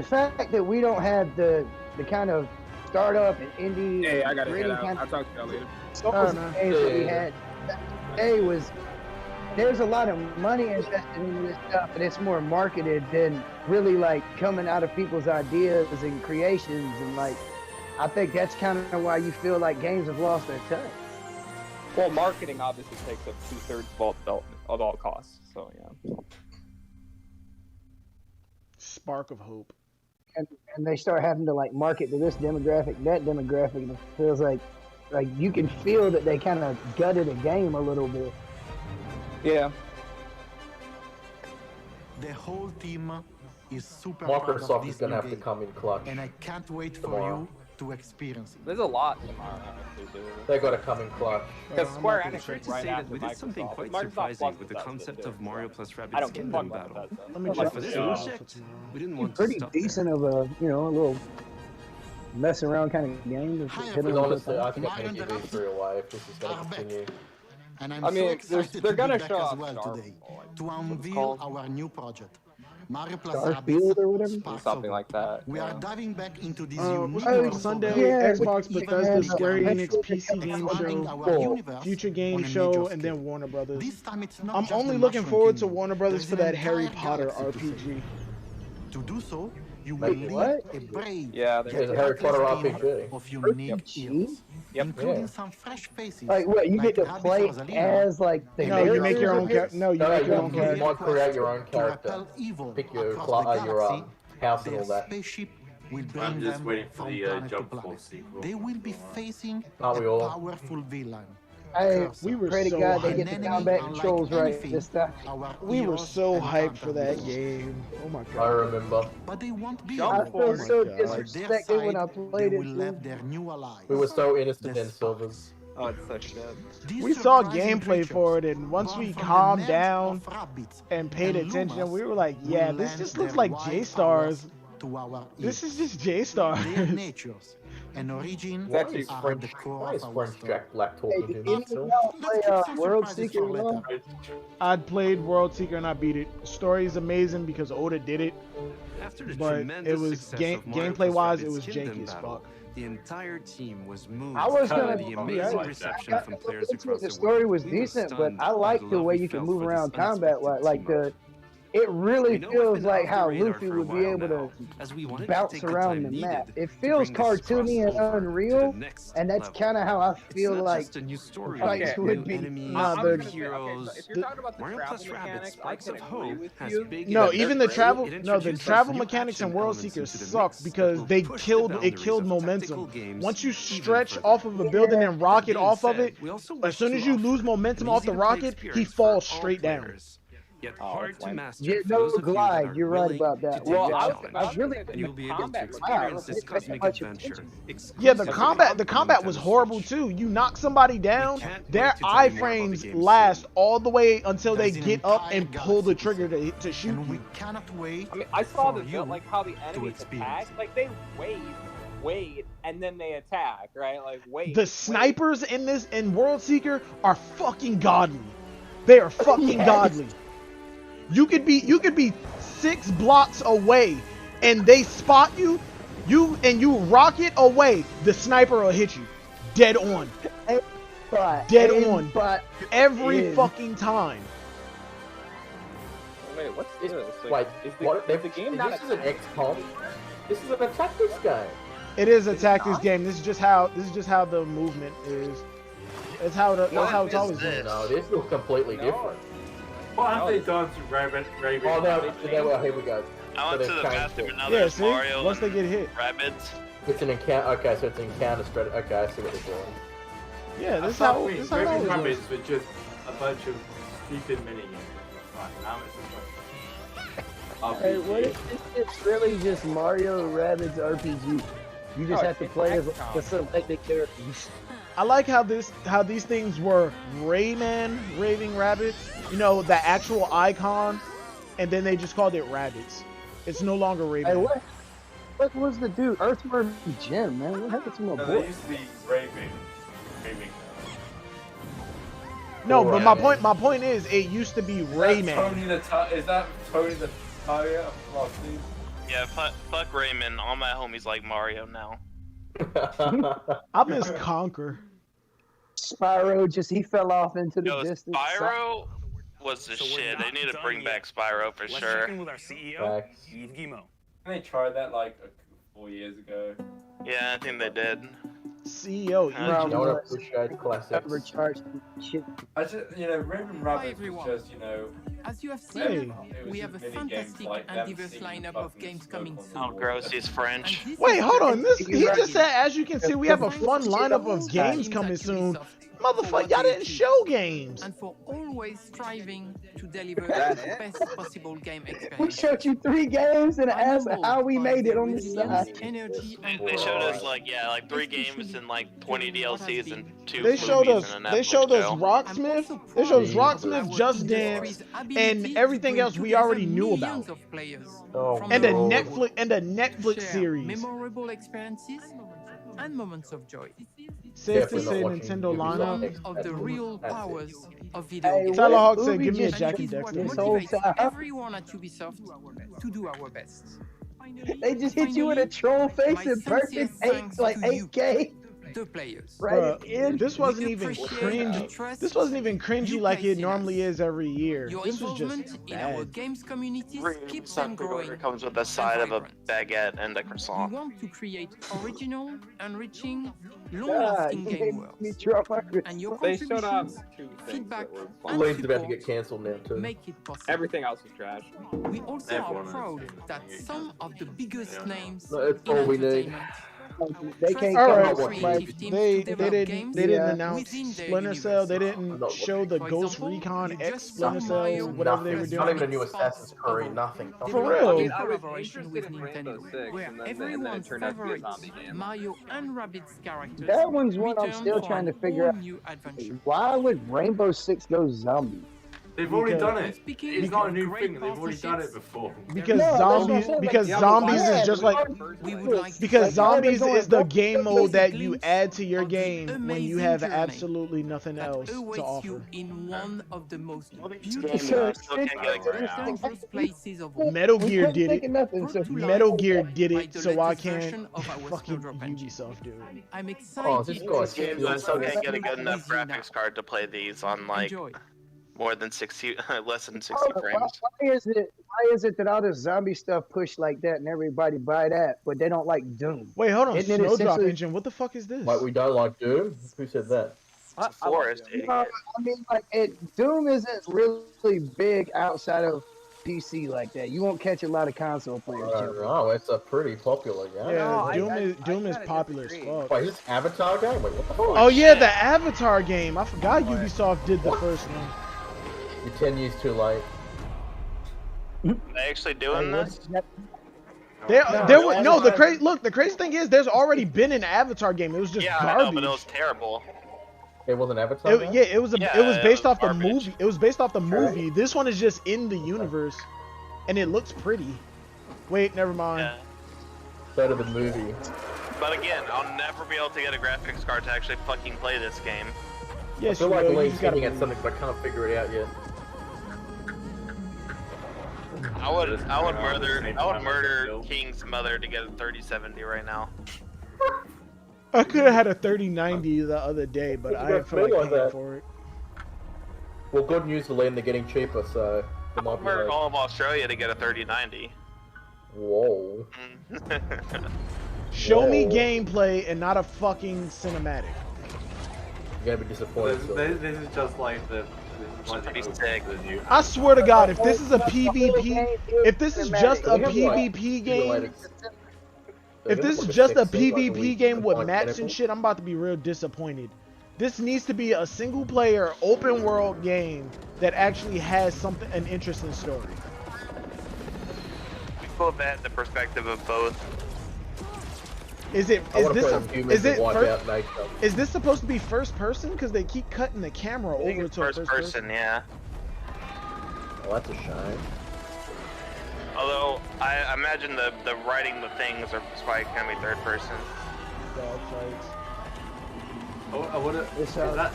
fact that we don't have the kind of startup and indie. Hey, I gotta head out. kind I'll of talk to y'all later. games that we had. Today was. There's a lot of money invested in this stuff, and it's more marketed than really like coming out of people's ideas and creations. And like, I think that's kind of why you feel like games have lost their touch. Well, marketing obviously takes up 2/3 of all development of all costs. So yeah. Spark of hope. And they start having to like market to this demographic, that demographic, and it feels like you can feel that they kind of gutted a game a little bit. Yeah. The whole team is super proud of Microsoft this is going to new have to game, come in clutch. and I can't wait for you to experience it. There's a lot tomorrow. They got to come in clutch. Because Square Enix Fair is to right say after that we did something Microsoft. quite Microsoft surprising Plus with the does concept this of too, Mario so plus I Rabbids don't give a Kingdom fuck about Battle. that. Let me Like, for this yeah. project, we didn't want to Pretty stop decent of a a little mess around kind of game. Honestly, I think they give E3 away if this is going to continue. And I'm I mean, so excited they're to gonna be back show as off well Star today Wars. to What's it unveil called? our new project, Mario plus Starfield Rabbids or whatever? Sparks Something of like that. We yeah. are diving back into this Oh, unique Sunday, crossover. Xbox, Bethesda, Square Enix, Expanding PC Game our Show, universe Future on Game a Show, major and then Warner Brothers. This time it's not I'm just only the looking Mushroom forward to Kingdom. Warner Brothers There's for an that Harry entire Potter galaxy to RPG. save. To do so, you will Wait, lead what? a brave, Yeah, There's a Harry Potter RPG. of unique heroes, including Yeah. some fresh faces. Like what? You get to Rabbids play Rosalina. as like the No, you make your characters own of character. it? No, you No, make your own you character. might create your own To character. repel evil Pick your, across your the galaxy, house and their all that. spaceship will I'm bring just them waiting for from the planet to Jump planet. Force sequel. They will be facing Aren't a we all? powerful villain. Hey, We were pray to so God they hyped. get the An enemy combat unlike controls right anything this time. our We were heroes so hyped for that encountered game. Oh my I god. remember. But they won't be I alone. feel so God. disrespected when I played they it. will have their new allies. We were so innocent The in Silvers. Oh, it's so shit. These We saw surprising gameplay creatures, for it, and once born we from the calmed merge down of rabbits and paid and attention, lumas, we were like, yeah, will this lend just looks their like wild J-Stars. powers to our This heroes. is just J-Stars. Their natures and origin Why actually is are French, at the core why is of our French story. Jack Black Hey, talking did to any of himself? y'all play Let's keep some World surprises Seeker for at all? later. I played World Seeker and I beat it. Story is amazing because Oda did it, After the but tremendous it was success of Mario gameplay wise, plus it was Rabbids janky Kingdom as Battle, fuck. the entire team was moved I was by gonna the be amazing honest, reception I from got players into it. across The the story world. was We were decent, but stunned I by like the the love way we you can felt move for this around combat. unexpected Like team-up. it really We know it's feels been like off the how radar Luffy for a would be while able now, to as we wanted to bounce take the around time the needed map. It to feels bring this cartoony and crossover to unreal, the next and that's level. kind of how I It's feel not like just a new story, fights Okay. would new be. enemies, Nah, new the- So heroes. if you're talking about the Mario travel plus Rabbids mechanics, I Sparks can of agree Hope with has you. big No, and even the great. travel, It no, the introduces travel new mechanics in action World elements Seeker into the suck mix that because will they push the killed boundaries of momentum. tactical games Once you even stretch further. off of a building and rocket That being off of said, it, we also as wish soon to as you offer lose momentum an off the easy-to-play rocket, he experience falls for all straight down. players. yet hard to master Yeah, for no those of you that glide. are You're right willing about that. to take Well, the I challenge. really And you'll be able to wow, experience this that's cosmic much adventure Yeah, the exclusively combat on was Nintendo horrible Switch. too. You knock somebody down, their wait to tell you more about the iframes game last soon. all the way until they There's an get up entire and pull the galaxy trigger to shoot and we you. cannot wait I mean, I saw for the you like how the to enemies experience. attack. Like they wait, and then they attack, right? Like wait. The snipers in this in World Seeker are fucking godly. They are fucking godly. You could be 6 blocks away, and they spot you. You rocket away. The sniper will hit you, dead on. Dead on. Every fucking time. Wait, what's this? Like, is the game is not this is an XCOM? This is a tactics game. It is a tactics game. This is just how the movement is. That's how it's always been. No, this looks completely different. What have they done to Rabbit? Oh no, here we go. I went So to the they've bathroom changed and now it. there's see? Mario Once they and get hit. rabbits. It's an encounter. Okay, so it's an encounter strategy. Okay, I see what they're doing. Yeah, this is how it always Rabbit was. rabbits were just a bunch of stupid mini games. Right, now it's Hey, what if it's really just Mario Rabbids RPG? You just have to play as the selected characters. I like how these things were Rayman Raving Rabbits, you know, the actual icon, and then they just called it Rabbits. It's no longer Rayman. Hey, what was the dude? Earthworm Jim, man. What happened to my No, boy? they used to be raving. No, but my point is, it used to be Rayman. Is that Tony the Tiger? Yeah, fuck Raymond. All my homies like Mario now. I miss Conker. Spyro he fell off into the distance. Spyro was the shit. They need to bring back Spyro for Let's sure. check in with our CEO, Yves Guillemot. They tried that like 4 years ago. Yeah, I think they did. CEO, I want to appreciate classics. I just, Raven Rabbit was just, As you have seen, Hey. we have a fantastic and diverse lineup of games coming soon. Oh, gross, he's French. Wait, hold on. He just said, as you can see, we have a fun lineup of games coming soon. Motherfucker, y'all didn't show games. And for always striving to deliver the best possible game experience. We showed you 3 games and asked how we made it on the side. Energy and They showed us like 3 games and like 20 DLCs and 2 They showed us. movies and a They Netflix showed us show. Rocksmith. They showed us Rocksmith, Just Dance, and everything else we already knew about. And a Netflix series. Memorable experiences and moments of joy. Safe to say, Nintendo lineup. Of the real powers of video games. Tyler Hawk said, "Give me a And Jack and it is what Dexter." motivates everyone at Ubisoft to do our best. They just hit you with a troll face in perfect 8K. The players. Bruh, this wasn't even cringy. This wasn't even cringy like it normally is every year. Your This was involvement just in our bad. games communities keeps them Separate growing. order comes with a side of a baguette and a We croissant. want to create original, enriching, God, long-lasting you game made worlds. me drop my And your They showed off contributions, 2 things feedback, that were and League's about to support get cancelled now too. make it possible. Everything else was trash. We also Everyone are has proud seen it. that some of the biggest names No, that's in all we need. entertainment They can't All come right, up with like creative teams They to develop didn't games announce within their Splinter Cell. They universe. didn't show the For Ghost example, Recon you X just Splinter saw Cells, Mario whatever they were Nothing. doing. Not even a new Assassin's Creed. Nothing. For real. In I was collaboration interested with in Rainbow Nintendo, Six, where and then it everyone's turned out to be a favorite zombie game. Mario and Rabbids characters that one's one I'm return still for trying to an figure out. all-new adventure. Why would Rainbow Six go zombie? They've already Because- done it. It's not a new thing. They've already done it before. Because No, that's what I'm zombies, saying, like, because yeah, zombies yeah, is just like, We would like to because Like, zombies they're is the going- game mode that you glimpse add to your of the game when you amazing have journey absolutely nothing that else to awaits offer. you in one of the most games beautiful I still can't get it right now. dangerous places of all. Metal We Gear couldn't did think it. of nothing, so Metal Gear did by it, the so I latest can't version of our fucking Snowdrop engine. Ubisoft do it. I'm Oh, excited this to guy's share Games I this still can't get a with good enough you now. graphics card to play these on like Enjoy. more than 60, less than 60 Why frames. is it that all this zombie stuff push like that and everybody buy that, but they don't like Doom? Wait, hold on. Isn't it Snowdrop essentially- Engine. What the fuck is this? Like we don't like Doom? Who said that? It's a forest, You idiot. know, I mean, like Doom isn't really big outside of PC like that. You won't catch a lot of console players. jumping. Oh, it's a pretty popular game. Yeah, Doom is popular as fuck. Wait, is this Avatar game? Wait, what the fuck? Oh yeah, the Avatar game. I forgot Ubisoft did the first one. You're 10 years too late. They actually doing this? The crazy thing is, there's already been an Avatar game. It was just Yeah, garbage. I know, but it was terrible. It wasn't Avatar. It was based off the garbage. movie. It was based off the movie. This one is just in the universe, and it looks pretty. Wait, never mind. Yeah. Better than movie. But again, I'll never be able to get a graphics card to actually fucking play this game. Yes, I feel like you Link's gotta getting at something, but I can't figure it out yet. I would murder King's mother to get a 3070 right now. I could have had a 3090 the other day, but I didn't feel like paying for it. Well, good news, Elaine, they're getting cheaper, so I would murder all of Australia to get a 3090. Whoa. Show me gameplay and not a fucking cinematic. You're gonna be disappointed. This is just like the. Pretty sick. I swear to God, if this is a PvP, if this is just a PvP game, if this is just a PvP game with maps and shit, I'm about to be real disappointed. This needs to be a single player open world game that actually has an interesting story. We put that in the perspective of both. Is this supposed to be first person? Because they keep cutting the camera over to first person. Yeah. Oh, that's a shame. Although I imagine the writing the things are probably gonna be third person. I would have. Is that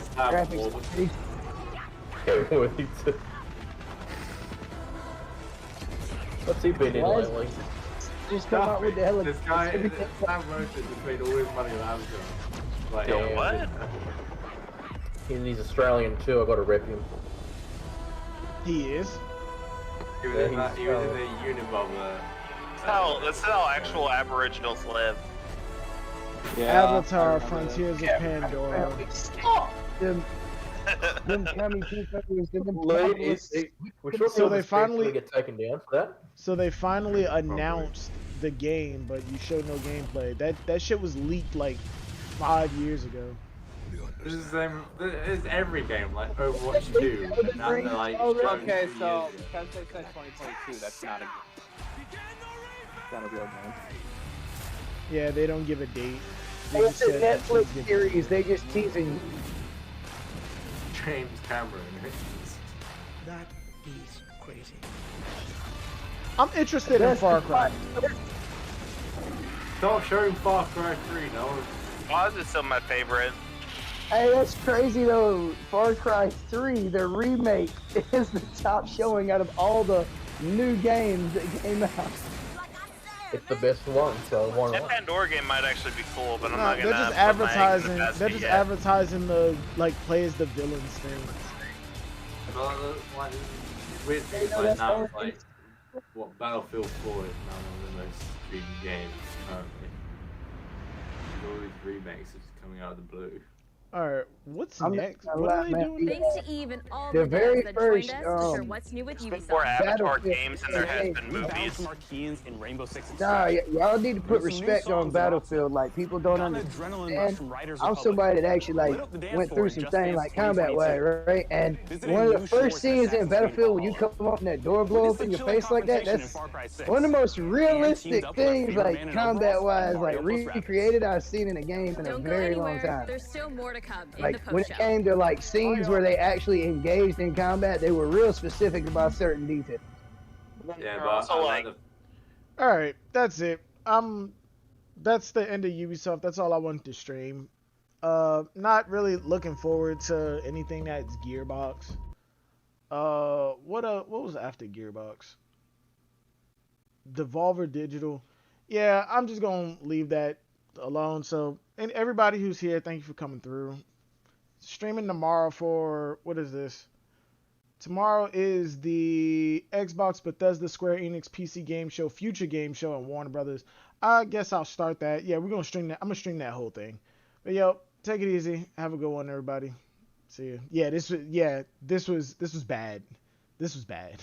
What's he been in lately? Just come out with the hell of this guy. Sam Roach just made all his money with Amazon. Like, yeah, what? He's Australian too. I gotta rep him. He is. He was in the Unibomber. That's how actual Aboriginals live. Yeah, Avatar: Frontiers of Pandora. So they finally get taken down for that. So they finally announced the game, but you showed no gameplay. That shit was leaked like 5 years ago. It's the same. It's every game like Overwatch 2. Like, okay, so Kensei said 2022. That's not a real game. Yeah, they don't give a date. It's a Netflix series. They just teasing. James Cameron. That is crazy. I'm interested in Far Cry. Stop showing Far Cry 3, no. Why is it still my favorite? Hey, that's crazy though. Far Cry 3, the remake, is the top showing out of all the new games that came out. It's the best one, so why That not? Pandora game might actually be cool, but I'm not gonna. They're just advertising. They're just advertising the play as the villains things. Weird things like now, like what Battlefield 4 is now one of the most streamed games currently. All these remakes are just coming out of the blue. Alright, what's next? What are they doing? Thanks to Eve and all the very that first joined us to share what's new with Ubisoft. More Avatar games than there has been movies. In Rainbow Six Nah, y'all need to put respect on Battlefield. Like, people don't understand. I'm somebody that actually went through some things like combat-wise, right? And one of the first scenes in Battlefield when you come up and that door blow up in your face like that, that's one of the most realistic things, like combat-wise, like recreated I've seen in a game in a very long time. There's still more to come in Like the when it came to like scenes where they actually engaged in combat, they were real specific about certain details. Yeah, but also like. Alright, that's it. That's the end of Ubisoft. That's all I wanted to stream. Not really looking forward to anything that's Gearbox. What was after Gearbox? Devolver Digital. Yeah, I'm just gonna leave that alone. So, and everybody who's here, thank you for coming through. Streaming tomorrow for, what is this? Tomorrow is the Xbox, Bethesda, Square Enix, PC Game Show, Future Game Show, and Warner Brothers. I guess I'll start that. Yeah, we're gonna stream that. I'm gonna stream that whole thing. But yo, take it easy. Have a good one, everybody. See you. Yeah, this was bad. This was bad.